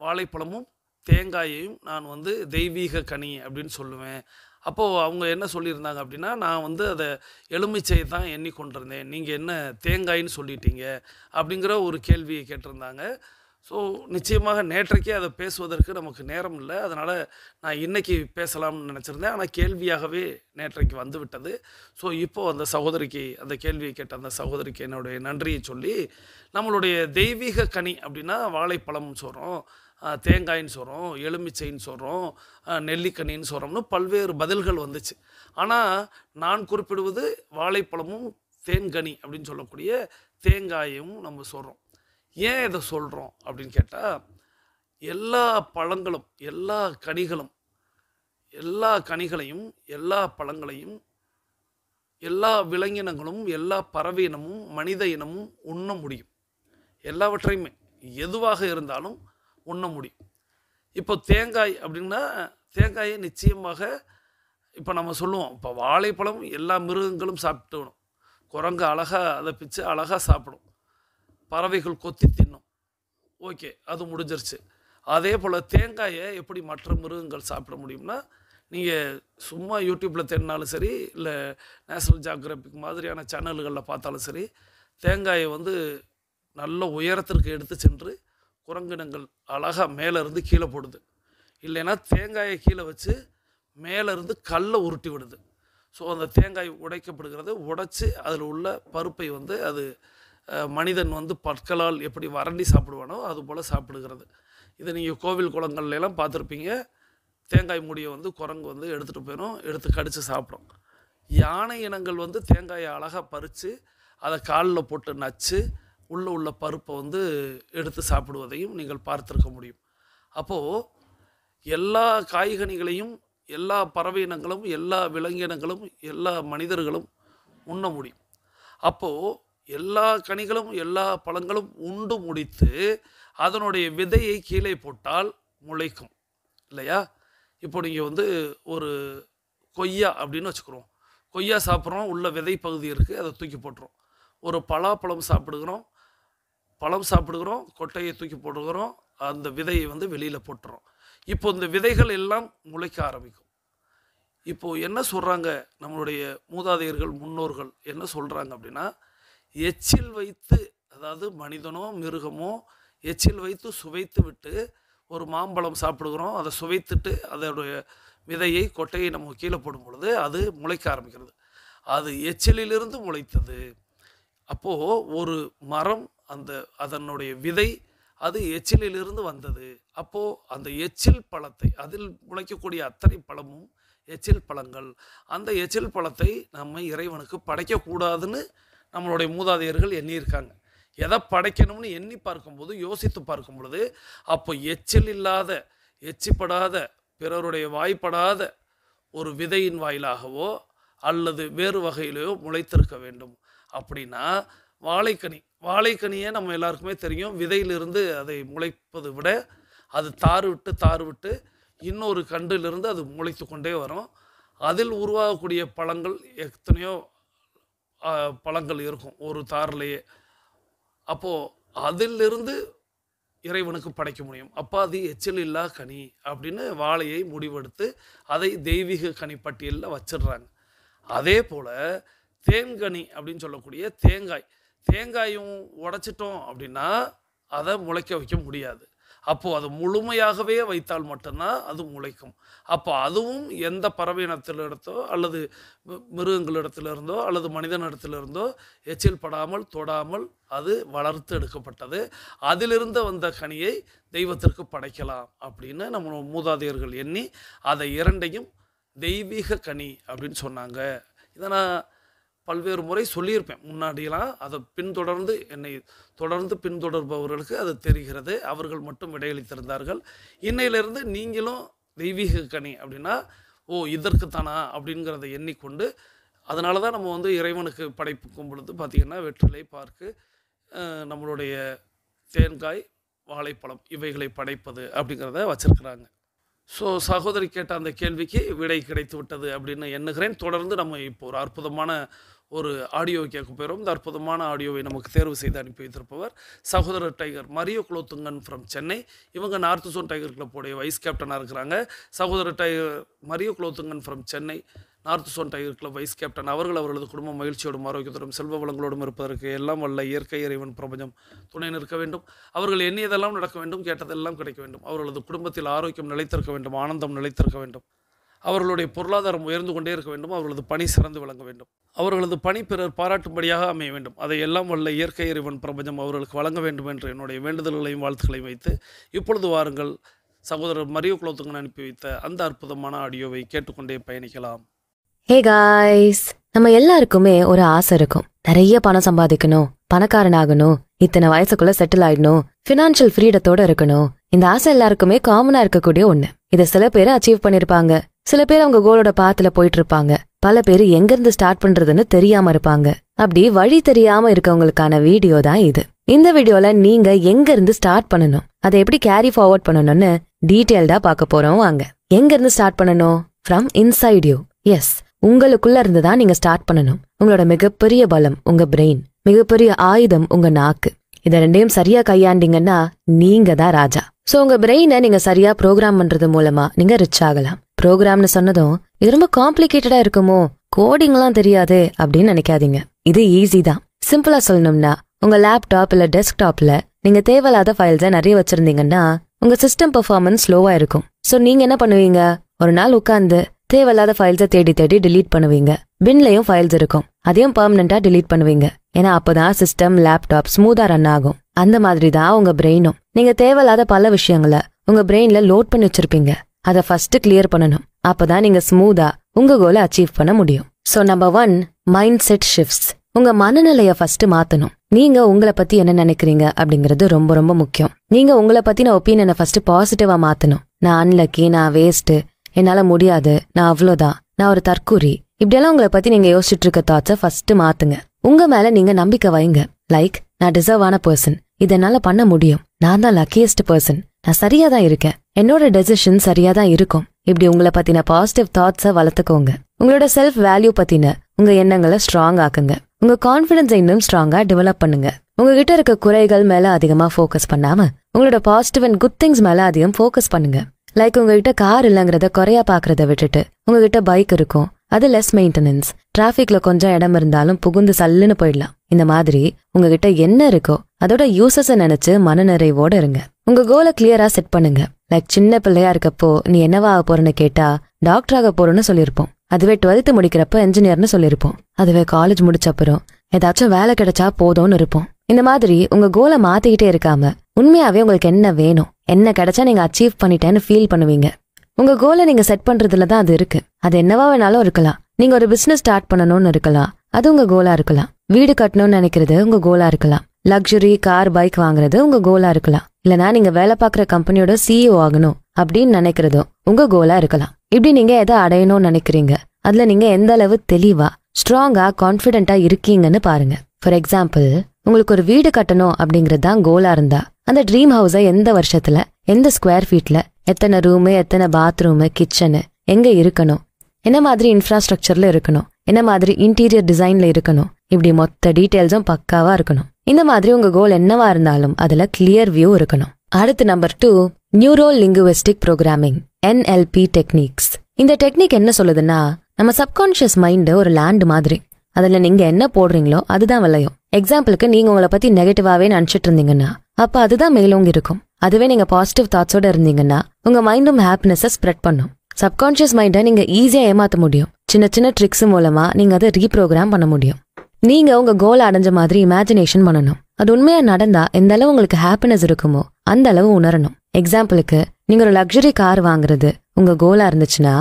வாழைப்பழமும் தேங்காயையும் நான் தெய்வீக கனி அப்படின்னு சொல்லுவேன். அப்போது அவங்க என்ன சொல்லியிருந்தாங்க அப்படின்னா, நான் அதை எலுமிச்சையை தான் எண்ணிக்கொண்டிருந்தேன், நீங்கள் என்ன தேங்காயின்னு சொல்லிட்டீங்க அப்படிங்கிற ஒரு கேள்வியை கேட்டிருந்தாங்க. ஸோ நிச்சயமாக நேற்றைக்கே அதை பேசுவதற்கு நமக்கு நேரம் இல்லை. அதனால் நான் இன்றைக்கி பேசலாம்னு நினச்சிருந்தேன். ஆனால் கேள்வியாகவே நேற்றைக்கு வந்துவிட்டது. ஸோ இப்போது அந்த சகோதரிக்கு, அந்த கேள்வியை கேட்ட அந்த சகோதரிக்கு என்னுடைய நன்றியை சொல்லி, நம்மளுடைய தெய்வீக கனி அப்படின்னா வாழைப்பழம்னு சொல்கிறோம், தேங்காயின்னு சொல்கிறோம், எலுமிச்சைன்னு சொல்கிறோம், நெல்லிக்கனின்னு சொல்கிறோம்னு பல்வேறு பதில்கள் வந்துச்சு. ஆனால் நான் குறிப்பிடுவது வாழைப்பழமும் தேன்கனி அப்படின்னு சொல்லக்கூடிய தேங்காயும் நம்ம சொல்கிறோம். ஏன் இதை சொல்கிறோம் அப்படின்னு கேட்டால், எல்லா பழங்களும், எல்லா கனிகளையும், எல்லா பழங்களையும், எல்லா விலங்கினங்களும், எல்லா பறவை இனமும், மனித இனமும் உண்ண முடியும். எல்லாவற்றையுமே எதுவாக இருந்தாலும் உண்ண முடியும். இப்போ தேங்காய் அப்படின்னா, தேங்காயை நிச்சயமாக இப்போ நம்ம சொல்லுவோம், இப்போ வாழைப்பழம் எல்லா மிருகங்களும் சாப்பிட்டுணும். குரங்கு அழகாக அதை பிச்சு அழகாக சாப்பிடும், பறவைகள் கொத்தி தின்னும், ஓகே, அது முடிஞ்சிருச்சு. அதே போல் தேங்காயை எப்படி மற்ற மிருகங்கள் சாப்பிட முடியும்னா, நீங்கள் சும்மா யூடியூப்பில் தேடினாலும் சரி, இல்லை நேஷனல் ஜியோகிராஃபிக் மாதிரியான சேனல்களில் பார்த்தாலும் சரி, தேங்காயை நல்ல உயரத்திற்கு எடுத்து சென்று குரங்கினங்கள் அழகாக மேலேருந்து கீழே போடுது. இல்லைன்னா தேங்காயை கீழே வச்சு மேலேருந்து கல்லை உருட்டி விடுது. ஸோ அந்த தேங்காய் உடைக்கப்படுகிறது. உடைச்சி அதில் உள்ள பருப்பை அது மனிதன் பற்களால் எப்படி வறண்டி சாப்பிடுவானோ அது போல் சாப்பிடுகிறது. இதை நீங்கள் கோவில் குளங்கள்லாம் பார்த்துருப்பீங்க. தேங்காய் மூடியை குரங்கு எடுத்துகிட்டு போயிடும், எடுத்து கடித்து சாப்பிடும். யானை இனங்கள் தேங்காயை அழகாக பறித்து அதை காலில் போட்டு நச்சு உள்ள பருப்பை எடுத்து சாப்பிடுவதையும் நீங்கள் பார்த்துருக்க முடியும். அப்போது எல்லா காய்கனிகளையும், எல்லா பறவை இனங்களும், எல்லா விலங்கினங்களும், எல்லா மனிதர்களும் உண்ண முடியும். அப்போது எல்லா கனிகளும், எல்லா பழங்களும் உண்டு முடித்து அதனுடைய விதையை கீழே போட்டால் முளைக்கும் இல்லையா? இப்போ நீங்கள் ஒரு கொய்யா அப்படின்னு வச்சுக்கிறோம். கொய்யா சாப்பிட்றோம், உள்ள விதை பகுதி இருக்குது, அதை தூக்கி போட்டுரும். ஒரு பலாப்பழம் சாப்பிடுகிறோம், கொட்டையை தூக்கி போட்டுக்கிறோம், அந்த விதையை வெளியில் போட்டுறோம். இப்போ இந்த விதைகள் எல்லாம் முளைக்க ஆரம்பிக்கும். இப்போது என்ன சொல்கிறாங்க நம்மளுடைய மூதாதையர்கள் முன்னோர்கள் என்ன சொல்கிறாங்க அப்படின்னா, எச்சில் வைத்து, அதாவது மனிதனோ மிருகமோ எச்சில் வைத்து சுவைத்து விட்டு ஒரு மாம்பழம் சாப்பிடுகிறோம், அதை சுவைத்துட்டு அதோடைய விதையை கொட்டையை நம்ம கீழே போடும் பொழுது அது முளைக்க ஆரம்பிக்கிறது. அது எச்சிலிலிருந்து முளைத்தது. அப்போது ஒரு மரம் அதனுடைய விதை அது எச்சிலிலிருந்து வந்தது. அப்போது அந்த எச்சில் பழத்தை, அதில் முளைக்கக்கூடிய அத்தனை பழமும் எச்சில் பழங்கள். அந்த எச்சில் பழத்தை நம்ம இறைவனுக்கு படைக்கக்கூடாதுன்னு நம்மளுடைய மூதாதையர்கள் எண்ணியிருக்காங்க. எதை படைக்கணும்னு எண்ணி பார்க்கும்போது, யோசித்து பார்க்கும் பொழுது, அப்போ எச்சில் இல்லாத, எச்சிப்படாத, பிறருடைய வாய்ப்படாத ஒரு விதையின் வாயிலாகவோ அல்லது வேறு வகையிலையோ முளைத்திருக்க வேண்டும். அப்படின்னா வாழைக்கனியை நம்ம எல்லாருக்குமே தெரியும், விதையிலிருந்து அதை முளைப்பது விட அது தாறு விட்டு இன்னொரு கண்டிலிருந்து அது முளைத்து கொண்டே வரும். அதில் உருவாகக்கூடிய பழங்கள் எத்தனையோ பழங்கள் இருக்கும் ஒரு தாரிலேயே. அப்போது அதிலிருந்து இறைவனுக்கு படைக்க முடியும். அப்போ அது எச்சில் இல்லா கனி அப்படின்னு வாழையை முடிவெடுத்து அதை தெய்வீக கனி பட்டியலில் வச்சிடுறாங்க. அதே போல் தேன்கனி அப்படின்னு சொல்லக்கூடிய தேங்காயும் உடைச்சிட்டோம் அப்படின்னா அதை முளைக்க வைக்க முடியாது. அப்போது அது முழுமையாகவே வைத்தால் மட்டும்தான் அது முளைக்கும். அப்போ அதுவும் எந்த பறவையினத்திலிருந்தோ அல்லது மிருகங்களிடத்திலிருந்தோ அல்லது மனிதனிடத்திலிருந்தோ எச்சில் படாமல் தொடாமல் அது வளர்த்து எடுக்கப்பட்டது. அதிலிருந்து வந்த கனியை தெய்வத்திற்கு படைக்கலாம் அப்படின்னு நம்ம மூதாதையர்கள் எண்ணி அதை இரண்டையும் தெய்வீக கனி அப்படின்னு சொன்னாங்க. இதை நான் பல்வேறு முறை சொல்லியிருப்பேன் முன்னாடியெல்லாம். அதை என்னை தொடர்ந்து பின்தொடர்பவர்களுக்கு அது தெரிகிறது. அவர்கள் மட்டும் விடையளித்திருந்தார்கள். இன்னையிலிருந்து நீங்களும் தெய்வீக கனி அப்படின்னா இதற்குத்தானா அப்படிங்கிறத எண்ணிக்கொண்டு, அதனால தான் நம்ம இறைவனுக்கு படைப்புக்கும் பொழுது பார்த்திங்கன்னா வெற்றிலை, பார்க்கு, நம்மளுடைய தேங்காய், வாழைப்பழம் இவைகளை படைப்பது அப்படிங்கிறத வச்சுருக்கிறாங்க. ஸோ சகோதரி கேட்ட அந்த கேள்விக்கு விடை கிடைத்து விட்டது அப்படின்னு எண்ணுகிறேன். தொடர்ந்து நம்ம இப்போ ஒரு அற்புதமான ஒரு ஆடியோவை கேட்க போகிறோம். இந்த அற்புதமான ஆடியோவை நமக்கு தேர்வு செய்து அனுப்பி வைத்திருப்பவர் சகோதரர் Tiger Mario Kulothungan from Chennai. இவங்க நார்த் ஜோன் டைகர் கிளப்போடைய வைஸ் கேப்டனாக இருக்கிறாங்க. சகோதரர் Mario Kulothungan from Chennai, North Zone Tiger Club vice captain. அவர்களது குடும்பம் மகிழ்ச்சியோடும் ஆரோக்கியத்தோடும் செல்வ வளங்களோடும் இருப்பதற்கு எல்லாம் வல்ல இயற்கை இறைவன் பிரபஞ்சம் துணை நிற்க வேண்டும். அவர்கள் எண்ணியதெல்லாம் நடக்க வேண்டும், கேட்டதெல்லாம் கிடைக்க வேண்டும். அவர்களது குடும்பத்தில் ஆரோக்கியம் நிலைத்திருக்க வேண்டும், ஆனந்தம் நிலைத்திருக்க வேண்டும். அவர்களுடைய பொருளாதாரம் உயர்ந்து கொண்டே இருக்க வேண்டும். அவர்களது பணி சிறந்து விளங்க வேண்டும். அவர்களது பணி பிறர் பாராட்டும்படியாக அமைய வேண்டும். அதை எல்லாம் வல்ல இயற்கை இறைவன் பிரபஞ்சம் அவர்களுக்கு வழங்க வேண்டும் என்று என்னுடைய வேண்டுதல்களையும் வாழ்த்துக்களையும் வைத்து இப்பொழுது வாருங்கள் சகோதரர் மரியோ குலோத்துங்கன் அனுப்பி வைத்த அந்த அற்புதமான ஆடியோவை கேட்டுக்கொண்டே பயணிக்கலாம். ஹே காய்ஸ், நம்ம எல்லாருக்குமே ஒரு ஆசை இருக்கும். நிறைய பணம் சம்பாதிக்கணும், பணக்காரனாகணும், இத்தனை வயசுக்குள்ள செட்டில் ஆயிடணும், ஃபினான்ஷியல் ஃப்ரீடத்தோட இருக்கணும். இந்த ஆசை எல்லாருக்குமே காமனா இருக்கக்கூடிய ஒண்ணு. இதை சில பேர் அச்சீவ் பண்ணிருப்பாங்க, சில பேர் அவங்க கோலோட பாத்துல போயிட்டு இருப்பாங்க, பல பேர் எங்க இருந்து ஸ்டார்ட் பண்றதுன்னு தெரியாம இருப்பாங்க. அப்படி வழி தெரியாம இருக்கவங்களுக்கான வீடியோ தான் இது. இந்த வீடியோல நீங்க எங்க இருந்து ஸ்டார்ட் பண்ணணும், அதை எப்படி கேரி ஃபார்வர்ட் பண்ணணும்னு டீடைல்டா பார்க்க போறோம். வாங்க. எங்க இருந்து ஸ்டார்ட் பண்ணணும்? From inside you. எஸ், உங்களுக்குள்ள இருந்துதான் நீங்க ஸ்டார்ட் பண்ணணும். உங்களோட மிகப்பெரிய பலம் உங்க பிரெயின், மிகப்பெரிய ஆயுதம் உங்க நாக்கு. இத ரெண்டையும் சரியா கையாண்டீங்கன்னா நீங்க தான் ராஜா. சோ உங்க பிரெயினை நீங்க சரியா ப்ரோக்ராம் பண்றது மூலமா நீங்க ரிச் ஆகலாம். ப்ரோக்ராம்னு சொன்னதும் இது ரொம்ப காம்ப்ளிகேட்டடா இருக்குமோ, கோடிங் எல்லாம் தெரியாது அப்படின்னு நினைக்காதீங்க. இது ஈஸி தான். சிம்பிளா சொல்லணும்னா, உங்க லேப்டாப் இல்ல டெஸ்க்டாப்ல நீங்க தேவையில்லாத ஃபைல்ஸை நிறைய வச்சிருந்தீங்கன்னா உங்க சிஸ்டம் பெர்ஃபார்மன்ஸ் ஸ்லோவா இருக்கும். சோ நீங்க என்ன பண்ணுவீங்க? ஒரு நாள் உட்கார்ந்து தேவையில்லாத ஃபைல்ஸை தேடி டிலீட் பண்ணுவீங்க. பின்லயும் ஃபைல்ஸ் இருக்கும், அதையும் பெர்மனண்டா டிலீட் பண்ணுவீங்க. ஏன்னா அப்பதான் சிஸ்டம், லேப்டாப் ஸ்மூதா ரன் ஆகும். அந்த மாதிரி தான் உங்க பிரெயினும். நீங்க தேவையில்லாத பல விஷயங்களை உங்க பிரெயின்ல லோட் பண்ணி வச்சிருப்பீங்க. அதை ஃபர்ஸ்ட் கிளியர் பண்ணணும். அப்பதான் நீங்க ஸ்மூதா உங்க கோலை அச்சீவ் பண்ண முடியும். So number 1, mind set shifts. உங்க மனநிலைய ஃபர்ஸ்ட் மாத்தணும். நீங்க உங்களை பத்தி என்ன நினைக்கிறீங்க அப்படிங்கறது ரொம்ப ரொம்ப முக்கியம். நீங்க உங்களை பத்தின ஒப்பீனியனை ஃபர்ஸ்ட் பாசிட்டிவா மாத்தணும். நான் அன்லக்கி, நான் வேஸ்ட், என்னால முடியாது, நான் அவ்வளோதான், நான் ஒரு தற்கூரி, இப்படியெல்லாம் உங்களை பத்தி நீங்க யோசிச்சுட்டு இருக்க தாட்ஸை ஃபர்ஸ்ட் மாத்துங்க. உங்க மேல நீங்க நம்பிக்கை வைங்க. லைக், நான் டிசர்வான பர்சன், இதனால பண்ண முடியும், நான் தான் லக்கியஸ்ட் பர்சன், நான் சரியா தான் இருக்கேன், என்னோட டெசிஷன் சரியா தான் இருக்கும். இப்படி உங்களை பத்தின பாசிட்டிவ் தாட்ஸை வளர்த்துக்கோங்க. உங்களோட செல்ஃப் வேல்யூ பத்தின உங்க எண்ணங்களை ஸ்ட்ராங் ஆக்குங்க. உங்க கான்பிடன்ஸை இன்னும் ஸ்ட்ராங்கா டெவலப் பண்ணுங்க. உங்ககிட்ட இருக்க குறைகள் மேல அதிகமா ஃபோக்கஸ் பண்ணாம உங்களோட பாசிட்டிவ் அண்ட் குட் திங்ஸ் மேல அதிகம் ஃபோக்கஸ் பண்ணுங்க. லைக் உங்ககிட்ட கார் இல்லைங்கிறத குறையா பாக்குறத விட்டுட்டு உங்ககிட்ட பைக் இருக்கும், அது லெஸ் மெயின்டெனன்ஸ், டிராபிக்ல கொஞ்சம் இடம் இருந்தாலும் புகுந்து சல்லுன்னு போயிடலாம். இந்த மாதிரி உங்ககிட்ட என்ன இருக்கோ அதோட யூசஸ நினைச்சு மனநிறைவோட இருங்க. உங்க கோலை கிளியரா செட் பண்ணுங்க. லைக் சின்ன பிள்ளையா இருக்கப்போ நீ என்னவா ஆக போறன்னு கேட்டா டாக்டர் ஆக போறன்னு சொல்லியிருப்போம். அதுவே 12th முடிக்கிறப்ப என்ஜினியர்னு சொல்லியிருப்போம். அதுவே காலேஜ் முடிச்ச அப்புறம் ஏதாச்சும் வேலை கிடைச்சா போதும்னு இருப்போம். இந்த மாதிரி உங்க கோலை மாத்திக்கிட்டே இருக்காம உண்மையாவே உங்களுக்கு என்ன வேணும், என்ன கிடைச்சா நீங்க அச்சீவ் பண்ணிட்டேன்னு ஃபீல் பண்ணுவீங்க. உங்க கோலை நீங்க செட் பண்றதுலதான் அது இருக்கு. அது என்னவா வேணாலும் இருக்கலாம். நீங்க ஒரு பிசினஸ் ஸ்டார்ட் பண்ணணும்னு இருக்கலாம், அது உங்க கோலா இருக்கலாம். வீடு கட்டணும்னு நினைக்கிறது உங்க கோலா இருக்கலாம். லக்ஸுரி கார் பைக் வாங்குறது உங்க கோலா இருக்கலாம். இல்லனா நீங்க வேலை பார்க்குற கம்பெனியோட CEO ஆகணும் அப்படின்னு நினைக்கிறதும் உங்க கோலா இருக்கலாம். இப்படி நீங்க எதை அடையணும்னு நினைக்கிறீங்க, அதுல நீங்க எந்த அளவு தெளிவா ஸ்ட்ராங்கா கான்பிடென்டா இருக்கீங்கன்னு பாருங்க. ஃபார் எக்ஸாம்பிள், உங்களுக்கு ஒரு வீடு கட்டணும் அப்படிங்கறது தான் கோலா இருந்தா அந்த ட்ரீம் ஹவுஸை எந்த வருஷத்துல, எந்த ஸ்கொயர் ஃபீட்ல, எத்தனை ரூமு, எத்தனை பாத்ரூமு, கிச்சனு, எங்க இருக்கணும், என்ன மாதிரி இன்ஃப்ராஸ்ட்ரக்சர்ல இருக்கணும், என்ன மாதிரி இன்டீரியர் டிசைன்ல இருக்கணும், இப்படி மொத்த டீடைல்ஸும் பக்காவா இருக்கணும். இந்த மாதிரி உங்க கோல் என்னவா இருந்தாலும் அதுல கிளியர் வியூ இருக்கணும். அடுத்து number 2, neuro linguistic programming, NLP techniques. இந்த டெக்னிக் என்ன சொல்லுதுன்னா, நம்ம சப்கான்ஷியஸ் மைண்ட் ஒரு லேண்ட் மாதிரி. அதுல நீங்க என்ன போடுறீங்களோ அதுதான் விளையும். எக்ஸாம்பிளுக்கு நீங்க உங்களை பத்தி நெகட்டிவாவே நினைச்சிட்டு இருந்தீங்கன்னா அப்ப அதுதான் மேலோங்கி இருக்கும். அதுவே நீங்க பாசிட்டிவ் தாட்ஸோட இருந்தீங்கன்னா உங்க மைண்டும் ஹாப்பினஸை ஸ்ப்ரெட் பண்ணும். சப்கான்ஷியஸ் மைண்டை நீங்க ஈஸியா ஏமாத்த முடியும். சின்ன சின்ன ட்ரிக்ஸ் மூலமா நீங்க அதை ரீப்ரோகிராம் பண்ண முடியும். நீங்க உங்க கோல் அடைஞ்ச மாதிரி இமேஜினேஷன் பண்ணணும். அது உண்மையா நடந்தா எந்த அளவு உங்களுக்கு ஹாப்பினஸ் இருக்குமோ அந்த அளவு உணரணும். எக்ஸாம்பிளுக்கு, நீங்க ஒரு லக்ஸுரி கார் வாங்குறது உங்க கோலா இருந்துச்சுன்னா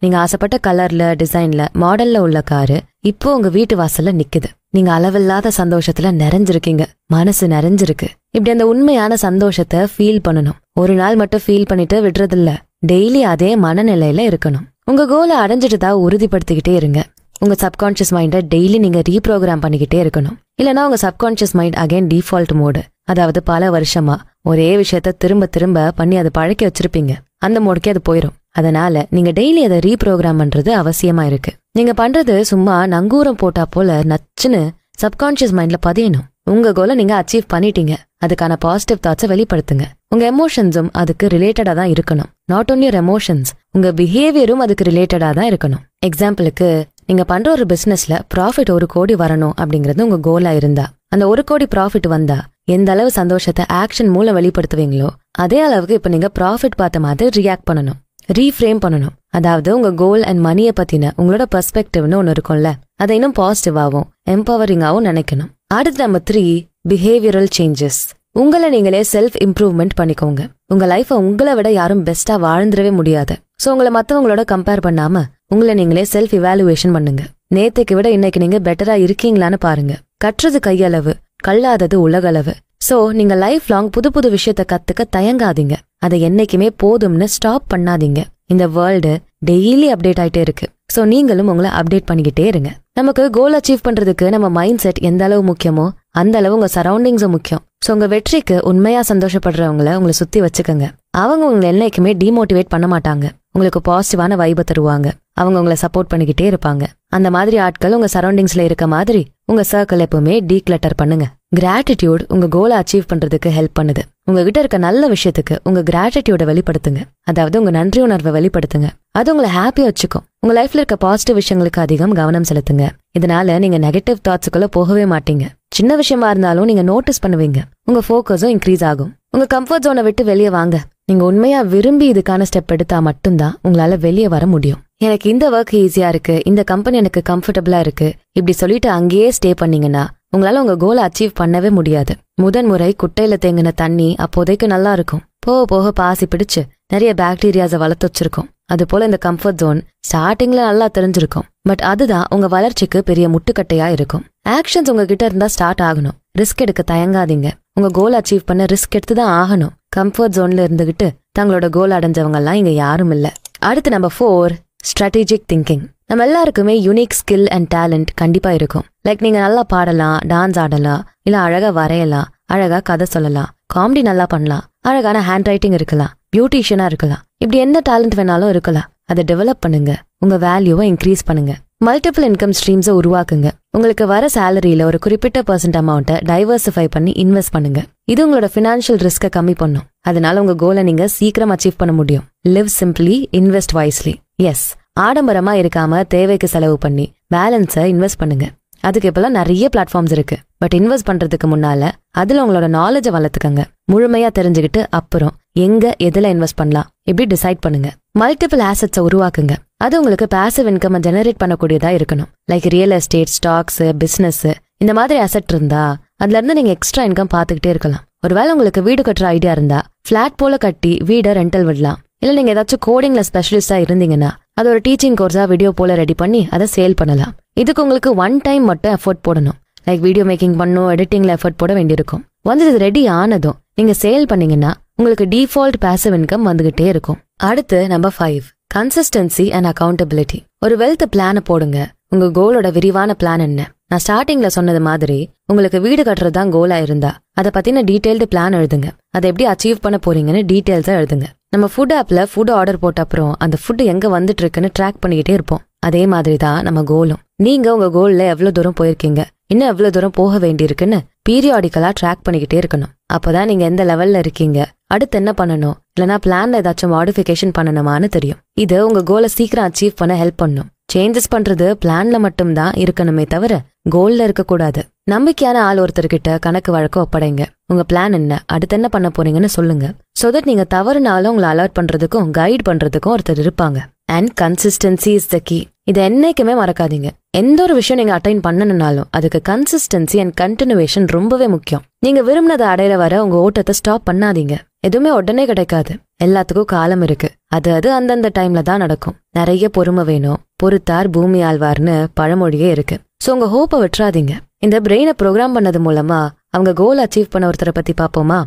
நீங்க ஆசைப்பட்ட கலர்ல, டிசைன்ல, மாடல்ல உள்ள காரு இப்போ உங்க வீட்டு வாசல்ல நிக்குது. நீங்க அளவில்லாத சந்தோஷத்துல நிறைஞ்சிருக்கீங்க, மனசு நிறைஞ்சிருக்கு. இப்படி அந்த உண்மையான சந்தோஷத்தை ஃபீல் பண்ணணும். ஒரு நாள் மட்டும் ஃபீல் பண்ணிட்டு விடுறதில்ல, டெய்லி அதே மனநிலையில இருக்கணும். உங்க கோலை அடைஞ்சிட்டு தான் உறுதிப்படுத்திக்கிட்டே இருங்க. உங்க சப்கான்ஷியஸ் மைண்டை டெய்லி நீங்க ரீப்ரோகிராம் பண்ணிக்கிட்டே இருக்கணும். இல்லனா உங்க subconscious mind again default mode, அதாவது பல வருஷமா ஒரே விஷயத்த திரும்ப திரும்ப பண்ணி அதை பழக்கி வச்சிருப்பீங்க, அந்த மோடுக்கே அது போயிடும். அதனால நீங்க டெய்லி அதை ரீப்ரோகிராம் பண்றது அவசியமா இருக்கு. நீங்க பண்றது சும்மா நங்கூரம் போட்டா போல நச்சுன்னு சப்கான்ஷியஸ் மைண்ட்ல பதியணும். உங்க கோலை நீங்க அச்சீவ் பண்ணிட்டீங்க, அதுக்கான பாசிட்டிவ் தாட்ஸை வெளிப்படுத்துங்க. உங்க எமோஷன்ஸும் அதுக்கு ரிலேட்டடா தான் இருக்கணும். நாட் ஒன்லி யுவர் எமோஷன்ஸ், உங்க பிஹேவியரும் அதுக்கு ரிலேட்டடா தான் இருக்கணும். எக்ஸாம்பிளுக்கு, நீங்க பண்ற ஒரு பிசினஸ்ல ப்ராஃபிட் 1 கோடி வரணும் அப்படிங்கறது உங்க கோலா இருந்தா அந்த 1 கோடி ப்ராஃபிட் வந்தா எந்த அளவு சந்தோஷத்தை ஆக்ஷன் மூலம் வெளிப்படுத்துவீங்களோ அதே அளவுக்கு இப்ப நீங்க ப்ராஃபிட் பார்த்த மாதிரி ரியாக்ட் பண்ணணும், ரீஃப்ரேம் பண்ணணும். அதாவது உங்க கோல் அண்ட் மணியை பத்தின உங்களோட பெர்ஸ்பெக்டிவ்னு ஒன்னு இருக்கும்ல, அதை இன்னும் பாசிட்டிவாவும் எம்பவரிங்காவும் நினைக்கணும். அடுத்து நம்பர் 3, பிஹேவியரல் சேஞ்சஸ். உங்களை நீங்களே செல்ஃப் இம்ப்ரூவ்மெண்ட் பண்ணிக்கோங்க. உங்க லைஃபை உங்களை விட யாரும் பெஸ்டா வாழ்ந்துடவே முடியாது. சோ உங்களை மத்தவங்களோட கம்பேர் பண்ணாம உங்களை நீங்களே செல்ஃப் இவாலுவேஷன் பண்ணுங்க. நேத்தைக்கு விட இன்னைக்கு நீங்க பெட்டரா இருக்கீங்களான்னு பாருங்க. கற்றது கையளவு, கல்லாதது உலகளவு. சோ நீங்க லைஃப் லாங் புது புது விஷயத்த கத்துக்க தயங்காதீங்க. அதை என்னைக்குமே போதும்னு ஸ்டாப் பண்ணாதீங்க. இந்த வேர்ல்டு டெய்லி அப்டேட் ஆயிட்டே இருக்கு. சோ நீங்களும் உங்களை அப்டேட் பண்ணிக்கிட்டே இருங்க. நமக்கு கோல் அச்சீவ் பண்றதுக்கு நம்ம மைண்ட் செட் எந்த அளவு முக்கியமோ அந்த அளவு உங்க சரௌண்டிங்ஸும் முக்கியம். சோ உங்க வெற்றிக்கு உண்மையா சந்தோஷப்படுறவங்களை உங்களை சுத்தி வச்சுக்கோங்க. அவங்க உங்களை என்னைக்குமே டிமோட்டிவேட் பண்ண மாட்டாங்க, உங்களுக்கு பாசிட்டிவான வைபை தருவாங்க. அவங்க உங்களை சப்போர்ட் பண்ணிக்கிட்டே இருப்பாங்க. அந்த மாதிரி ஆட்கள் உங்க சரௌண்டிங்ஸ்ல இருக்க மாதிரி உங்க சர்க்கிள் எப்பவுமே டீக்ளட்டர் பண்ணுங்க. கிராட்டிடியூட் உங்க கோலை அச்சீவ் பண்றதுக்கு ஹெல்ப் பண்ணுது. உங்ககிட்ட இருக்க நல்ல விஷயத்துக்கு உங்க கிராட்டிடியூட வெளிப்படுத்துங்க, அதாவது உங்க நன்றி உணர்வை வெளிப்படுத்துங்க. அது உங்களை ஹாப்பியா வச்சுக்கும். உங்க லைஃப்ல இருக்க பாசிட்டிவ் விஷயங்களுக்கு அதிகம் கவனம் செலுத்துங்க. இதனால நீங்க நெகட்டிவ் தாட்ஸுக்குள்ள போகவே மாட்டீங்க. சின்ன விஷயமா இருந்தாலும் நீங்க நோட்டீஸ் பண்ணுவீங்க. உங்க ஃபோக்கஸும் இன்க்ரீஸ் ஆகும். உங்க கம்ஃபர்ட் ஜோனை விட்டு வெளியே வாங்க. நீங்க உண்மையா விரும்பி இதுக்கான ஸ்டெப் எடுத்தா மட்டும்தான் உங்களால வெளியே வர முடியும். எனக்கு இந்த ஒர்க் ஈஸியா இருக்கு, இந்த கம்பெனி எனக்கு கம்ஃபர்டபுளா இருக்கு, இப்படி சொல்லிட்டு அங்கேயே ஸ்டே பண்ணீங்கன்னா உங்களால உங்க கோலை அச்சீவ் பண்ணவே முடியாது. முதன்முறை குட்டையில தேங்கின தண்ணி அப்போதைக்கு நல்லா இருக்கும், போக போக பாசி பிடிச்சு நிறைய பாக்டீரியாஸை வளர்த்து வச்சிருக்கும். அது போல இந்த கம்ஃபர்ட் ஜோன் ஸ்டார்டிங்ல நல்லா தெரிஞ்சிருக்கும், பட் அதுதான் உங்க வளர்ச்சிக்கு பெரிய முட்டுக்கட்டையா இருக்கும். ஆக்ஷன்ஸ் உங்ககிட்ட இருந்தா ஸ்டார்ட் ஆகணும். ரிஸ்க் எடுக்க தயங்காதீங்க. உங்க கோல் அச்சீவ் பண்ண ரிஸ்க் எடுத்துதான் ஆகணும். கம்ஃபர்ட் ஜோன்ல இருந்துகிட்டு தங்களோட கோல் அடைஞ்சவங்க எல்லாம் இங்க யாரும் இல்ல. அடுத்து நம்பர் 4, ஸ்ட்ராட்டஜிக் திங்கிங். நம்ம எல்லாருக்குமே யூனிக் ஸ்கில் அண்ட் டேலண்ட் கண்டிப்பா இருக்கும். லைக் நீங்க நல்லா பாடலாம், டான்ஸ் ஆடலாம், இல்ல அழகா வரையலாம், அழகா கதை சொல்லலாம், காமெடி நல்லா பண்ணலாம், அழகான ஹேண்ட் ரைட்டிங் இருக்கலாம், பியூட்டிஷியனா இருக்கலாம். இப்படி என்ன டேலண்ட் வேணாலும் இருக்கலாம். அதை டெவலப் பண்ணுங்க. உங்க வேல்யூவை இன்க்ரீஸ் பண்ணுங்க. மல்டிபிள் இன்கம் ஸ்ட்ரீம்ஸை உருவாக்குங்க. உங்களுக்கு வர சேலரியில ஒரு குறிப்பிட்ட % அமௌண்ட்டை டைவர்சிஃபை பண்ணி இன்வெஸ்ட் பண்ணுங்க. இது உங்களோட ஃபினான்ஷியல் ரிஸ்கை கம்மி பண்ணும். அதனால உங்க கோலை நீங்க சீக்கிரம் அச்சீவ் பண்ண முடியும். Live simply, invest wisely. Yes, ஆடம்பரமா இருக்காம தேவைக்கு செலவு பண்ணி பேலன்ஸை இன்வெஸ்ட் பண்ணுங்க. அதுக்கு இப்பெல்லாம் நிறைய பிளாட்ஃபார்ம்ஸ் இருக்கு. பட் இன்வெஸ்ட் பண்றதுக்கு முன்னால அதுல உங்களோட நாலேஜை வளர்த்துக்கங்க. முழுமையா தெரிஞ்சுக்கிட்டு அப்புறம் எங்க எதுல இன்வெஸ்ட் பண்ணலாம் எப்படி டிசைட் பண்ணுங்க. மல்டிபிள் ஆசெட்ஸை உருவாக்குங்க. அது உங்களுக்கு பாசிவ் இன்கம் ஜெனரேட் பண்ணக்கூடியதா இருக்கணும். Like real estate, stocks, business, இந்த மாதிரி அசெட் இருந்தா அதுல இருந்து நீங்க எக்ஸ்ட்ரா இன்கம் பாத்துக்கிட்டே இருக்கலாம். ஒருவேளை உங்களுக்கு வீடு கட்டுற ஐடியா இருந்தா பிளாட் போல கட்டி வீடை ரெண்டல் விடலாம். இல்ல நீங்க ஏதாச்சும் கோடிங்ல ஸ்பெஷலிஸ்டா இருந்தீங்கன்னா அது ஒரு டீச்சிங் கோர்ஸா வீடியோ போல ரெடி பண்ணி அதை சேல் பண்ணலாம். இதுக்கு உங்களுக்கு ஒன் டைம் மட்டும் எஃபோர்ட் போடணும். லைக் வீடியோ மேக்கிங் பண்ணும், எடிட்டிங்ல எஃபோர்ட் போட வேண்டியிருக்கும். வந்து இது ரெடி ஆனதும் நீங்க சேல் பண்ணீங்கன்னா உங்களுக்கு டிஃபால்ட் பாசிவ் இன்கம் வந்துகிட்டே இருக்கும். அடுத்து நம்பர் 5, கன்சிஸ்டன்சி அண்ட் அக்கௌண்டபிலிட்டி. ஒரு வெல்த் பிளான போடுங்க. உங்க கோலோட விரிவான பிளான் என்ன? நான் ஸ்டார்டிங்ல சொன்னது மாதிரி உங்களுக்கு வீடு கட்டுறதுதான் கோலா இருந்தா அதை பத்தின டீடைல்டு பிளான் எழுதுங்க. அதை எப்படி அச்சீவ் பண்ண போறீங்கன்னு டீடைல்ஸா எழுதுங்க. நம்ம ஃபுட் ஆப்ல ஃபுட் ஆர்டர் போட்ட அப்புறம் அந்த ஃபுட் எங்க வந்துட்டு இருக்குன்னு ட்ராக் பண்ணிக்கிட்டே இருப்போம். அதே மாதிரி தான் நம்ம கோலும். நீங்க உங்க கோல்ல எவ்வளவு தூரம் போயிருக்கீங்க, இன்னும் எவ்வளவு தூரம் போக வேண்டியிருக்குன்னு பீரியாடிக்கலா ட்ராக் பண்ணிக்கிட்டே இருக்கணும். அப்பதான் நீங்க எந்த லெவல்ல இருக்கீங்க, அடுத்து என்ன பண்ணணும், இல்லனா பிளான்ல ஏதாச்சும் மாடிஃபிகேஷன் பண்ணணுமான்னு தெரியும். இது உங்க கோலை சீக்கிரம் அச்சீவ் பண்ண ஹெல்ப் பண்ணும். சேஞ்சஸ் பண்றது பிளான்ல மட்டும்தான் இருக்கணுமே தவிர கோல்ல இருக்க கூடாது. நம்பிக்கையான ஆள் ஒருத்தர்கிட்ட கணக்கு வழக்க ஒப்படைங்க. உங்க பிளான் என்ன, அடுத்து என்ன பண்ண போறீங்கன்னு சொல்லுங்க. சோ தட் நீங்க தவறுனாலும் உங்களை அலர்ட் பண்றதுக்கும் கைட் பண்றதுக்கும் ஒருத்தர் இருப்பாங்க. And consistency is the key. இதை என்னைக்குமே மறக்காதீங்க. எந்த ஒரு விஷயம் நீங்க அட்டைன் பண்ணணும்னாலும் அதுக்கு கன்சிஸ்டன்சி அண்ட் கண்டினியூவேஷன் ரொம்பவே முக்கியம். நீங்க விரும்பினதை அடையிற வர உங்க ஓட்டத்தை ஸ்டாப் பண்ணாதீங்க. எதுவுமே உடனே கிடைக்காது. எல்லாத்துக்கும் காலம் இருக்கு. அது அந்தந்த டைம்ல தான் நடக்கும். நிறைய பொறுமை வேணும். பொறுத்தார் பூமி ஆழ்வார்னு பழமொழியே இருக்கு. சோ உங்க ஹோப்பை விட்டுறாதீங்க. இந்த பிரெயினை ப்ரோக்ராம் பண்ணது மூலமா அவங்க கோல் அச்சீவ் பண்ண ஒருத்தரை பத்தி பாப்போமா?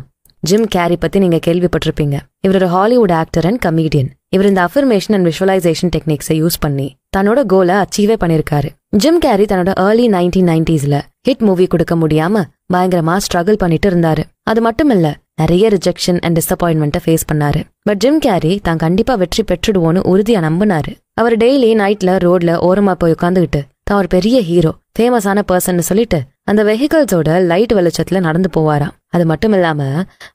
ஜிம் கேரி பத்தி நீங்க கேள்விப்பட்டிருப்பீங்க. இவர் ஒரு ஹாலிவுட் ஆக்டர் அண்ட் கமீடியன். இவர் இந்த அஃபர்மேஷன் அண்ட் விஷுவலைசேஷன் டெக்னிக்ஸை யூஸ் பண்ணி தன்னோட கோலை அச்சீவே பண்ணிருக்காரு. ஜிம் கேரி தன்னோட ஏர்லி 1990s ஹிட் மூவி கொடுக்க முடியாம பயங்கரமா ஸ்ட்ரகிள் பண்ணிட்டு இருந்தாரு. அது மட்டும் இல்ல, நிறைய ரிஜெக்ஷன் அண்ட் டிசப்பாயின்மெண்ட்டை ஃபேஸ் பண்ணாரு. பட் ஜிம் கேரி தான் கண்டிப்பா வெற்றி பெற்றுடுவோன்னு உறுதியா நம்பினாரு. அவர் டெய்லி நைட்ல ரோட்ல ஓரமா போய் உட்காந்துக்கிட்டு தான் ஒரு பெரிய ஹீரோ, ஃபேமஸான பர்சன் சொல்லிட்டு அந்த வெஹிக்கிள்ஸோட லைட் வெளிச்சத்துல நடந்து போவாராம். அது மட்டும் இல்லாம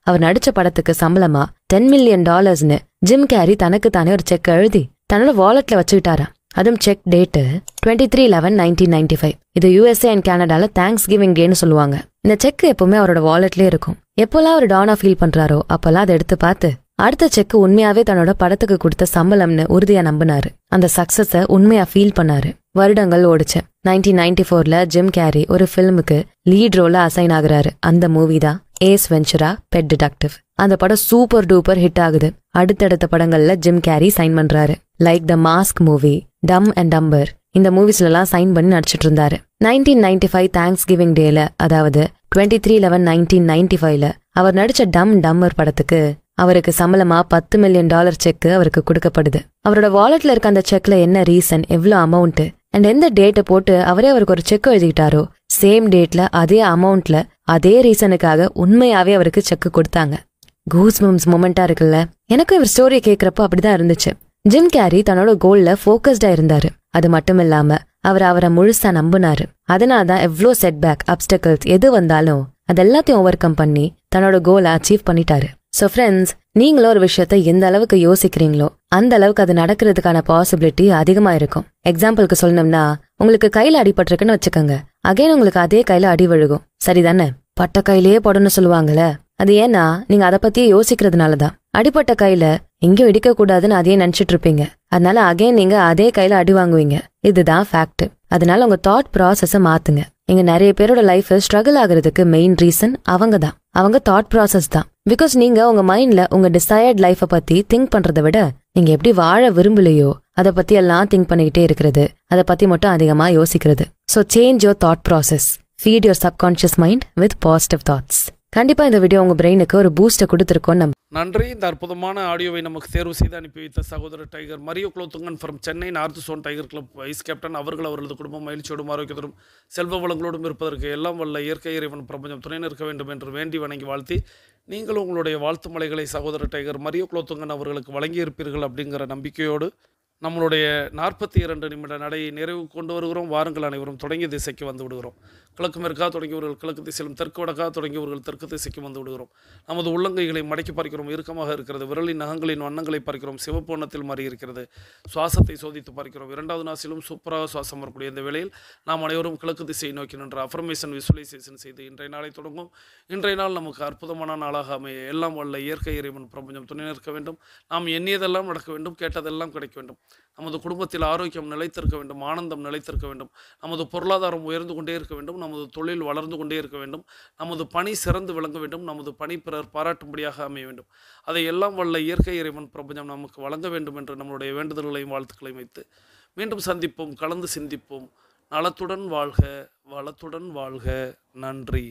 அவர் நடிச்ச படத்துக்கு சம்பளமா $10 million ஜிம் கேரி தனக்கு தானே ஒரு செக் எழுதி தன்னோட வாலெட்ல வச்சுக்கிட்டாராம். அதுவும் செக் டேட்டு 23/11/1995. இது USA அண்ட் கனடால தேங்க்ஸ் கிவிங் டேன்னு சொல்லுவாங்க. இந்த செக் எப்பவுமே அவரோட வாலெட்லயே இருக்கும். எப்போல்லாம் அவர் டானா ஃபீல் பண்றாரோ அப்பெல்லாம் அதை எடுத்து பார்த்து அடுத்த செக் உண்மையாவே தன்னோட படத்துக்கு கொடுத்த சம்பளம்னு உறுதியா நம்பினாரு. அந்த சக்சஸ உண்மையா ஃபீல் பண்ணாரு. வருடங்கள் ஓடிச்சு. 1994 ஜிம் கேரி ஒரு பிலிமுக்கு லீட் ரோல அசைன் ஆகுறாரு. அந்த மூவி தான் ஏஸ் வென்ச்சுரா பெட் டிடெக்டிவ். அந்த படம் சூப்பர் டூப்பர் ஹிட் ஆகுது. அடுத்தடுத்த படங்கள்ல ஜிம் கேரி சைன் பண்றாரு. லைக் த மாஸ்க் மூவி, டம் அண்ட் டம்பர், இந்த மூவிஸ்ல எல்லாம் சைன் பண்ணி நடிச்சிட்டு இருந்தாரு. 1995 தேங்க்ஸ் கிவிங் டேல, அதாவது 23/11/1995 அவர் நடிச்ச டம் டம்மர் படத்துக்கு அவருக்கு சம்பளமா $10 million செக் அவருக்கு கொடுக்கப்படுது. அவரோட வாலெட்ல இருக்க அந்த செக்ல என்ன ரீசன், எவ்வளவு அமௌண்ட் அண்ட் எந்த டேட்டை போட்டு அவருக்கு ஒரு செக் எழுதிக்கிட்டாரோ சேம் டேட்ல அதே அமௌண்ட்ல அதே ரீசனுக்காக உண்மையாவே அவருக்கு செக் கொடுத்தாங்க. கூஸ் பம்ப்ஸ் மொமெண்டா இருக்குல்ல. எனக்கும் இவர் ஸ்டோரியை கேட்கறப்போ அப்படிதான் இருந்துச்சு. ஜிம் கேரி தன்னோட கோல்ல போக்கஸ்டா இருந்தாரு. அது மட்டும் இல்லாம அவரை முழுசா நம்பினாரு. அதனாலதான் எவ்வளோ செட்பேக், அப்டக்கிள்ஸ் எது வந்தாலும் அது எல்லாத்தையும் ஓவர் கம் பண்ணி தன்னோட கோலை அச்சீவ் பண்ணிட்டாரு. சோ ஃப்ரெண்ட்ஸ், நீங்களும் ஒரு விஷயத்த எந்த அளவுக்கு யோசிக்கிறீங்களோ அந்த அளவுக்கு அது நடக்கிறதுக்கான பாசிபிலிட்டி அதிகமா இருக்கும். எக்ஸாம்பிளுக்கு சொல்லணும்னா, உங்களுக்கு கையில அடிபட்டிருக்குன்னு வச்சுக்கோங்க. அகைன் உங்களுக்கு அதே கையில அடி விழுகும். சரிதானே? பட்ட கையிலேயே படணும்னு சொல்லுவாங்கல்ல. அது ஏன்னா நீங்க அதை பத்தியே யோசிக்கிறதுனாலதான். அடிப்பட்ட கையில எங்கேயும் இடிக்க கூடாதுன்னு அதையே நினைச்சிட்டு இருப்பீங்க. அதனால அகைன் நீங்க அதே கையில அடி வாங்குவீங்க. இதுதான் ஃபேக்ட். அதனால உங்க தாட் ப்ராசஸ மாத்துங்க. இங்க நிறைய பேரோட லைஃப் ஸ்ட்ரகிள் ஆகுறதுக்கு மெயின் ரீசன் அவங்க தாட் ப்ராசஸ் தான். பிகாஸ் நீங்க உங்க மைண்ட்ல உங்க டிசையர்ட் லைஃப பத்தி திங்க் பண்றதை விட நீங்க எப்படி வாழ விரும்பலையோ அதை பத்தி எல்லாம் திங்க் பண்ணிக்கிட்டே இருக்கிறது, அதை பத்தி மட்டும் அதிகமா யோசிக்கிறது. So change your thought process. Feed your subconscious mind with positive thoughts. கண்டிப்பா இந்த வீடியோ உங்க பிரெயினுக்கு ஒரு பூஸ்ட கொடுத்திருக்கோம். நன்றி. இந்த அற்புதமான ஆடியோவை நமக்கு தேர்வு செய்து அனுப்பி வைத்த சகோதரர் Tiger Mario Kulothungan from Chennai North Zone Tiger Club vice captain அவர்கள் அவரது குடும்பம் மகிழ்ச்சியோடும் ஆரோக்கியத்தோடும் செல்வ வளங்களோடும் இருப்பதற்கு எல்லாம் வல்ல இயற்கை இறைவன் பிரபஞ்சம் துணை நிற்க வேண்டும் என்று வேண்டி வணங்கி வாழ்த்தி, நீங்களும் உங்களுடைய வாழ்த்து மலைகளை சகோதரர் டைகர் மரியோ குலோத்துங்கன் அவர்களுக்கு வழங்கியிருப்பீர்கள் அப்படிங்கிற நம்பிக்கையோடு நம்மளுடைய 42 நிமிட நடையை நிறைவு கொண்டு வருகிறோம். வாருங்கள் அனைவரும் தொடங்கிய திசைக்கு வந்து விடுகிறோம். கிழக்கு மேற்காக தொடங்கியவர்கள் கிழக்கு திசையிலும் தெற்கு வடக்காக தொடங்கியவர்கள் தெற்கு திசைக்கு வந்து விடுகிறோம். நமது உள்ளங்கைகளை மடக்கி பார்க்கிறோம், இறுக்கமாக இருக்கிறது. விரலின் நகங்களின் வண்ணங்களை பார்க்கிறோம், சிவப்பு வண்ணத்தில் மாறி இருக்கிறது. சுவாசத்தை சோதித்து பார்க்கிறோம். 2வது நாசிலும் சூப்பராக சுவாசம் வரக்கூடிய இந்த வேளையில் நாம் அனைவரும் கிழக்கு திசையை நோக்கி நின்ற அஃபர்மேஷன் விசுவலைசேஷன் செய்து இன்றைய நாளை தொடங்கும். இன்றைய நாள் நமக்கு அற்புதமான நாளாக அமைய எல்லாம் வல்ல இயற்கை இறைவன் பிரபஞ்சம் துணை நிற்க வேண்டும். நாம் எண்ணியதெல்லாம் நடக்க வேண்டும், கேட்டதெல்லாம் கிடைக்க வேண்டும். நமது குடும்பத்தில் ஆரோக்கியம் நிலைத்திருக்க வேண்டும், ஆனந்தம் நிலைத்திருக்க வேண்டும். நமது பொருளாதாரம் உயர்ந்து கொண்டே இருக்க வேண்டும். நமது தொழில் வளர்ந்து கொண்டே இருக்க வேண்டும். நமது பணி சிறந்து விளங்க வேண்டும். நமது பணி பிறர் பாராட்டும்படியாக அமைய வேண்டும். அதை எல்லாம் வல்ல இயற்கை இறைவன் பிரபஞ்சம் நமக்கு வழங்க வேண்டும் என்று நம்முடைய வேண்டுதல்களையும் வாழ்த்துக்களையும் வைத்து மீண்டும் சந்திப்போம், கலந்து சிந்திப்போம். நலத்துடன் வாழ்க, வளத்துடன் வாழ்க. நன்றி.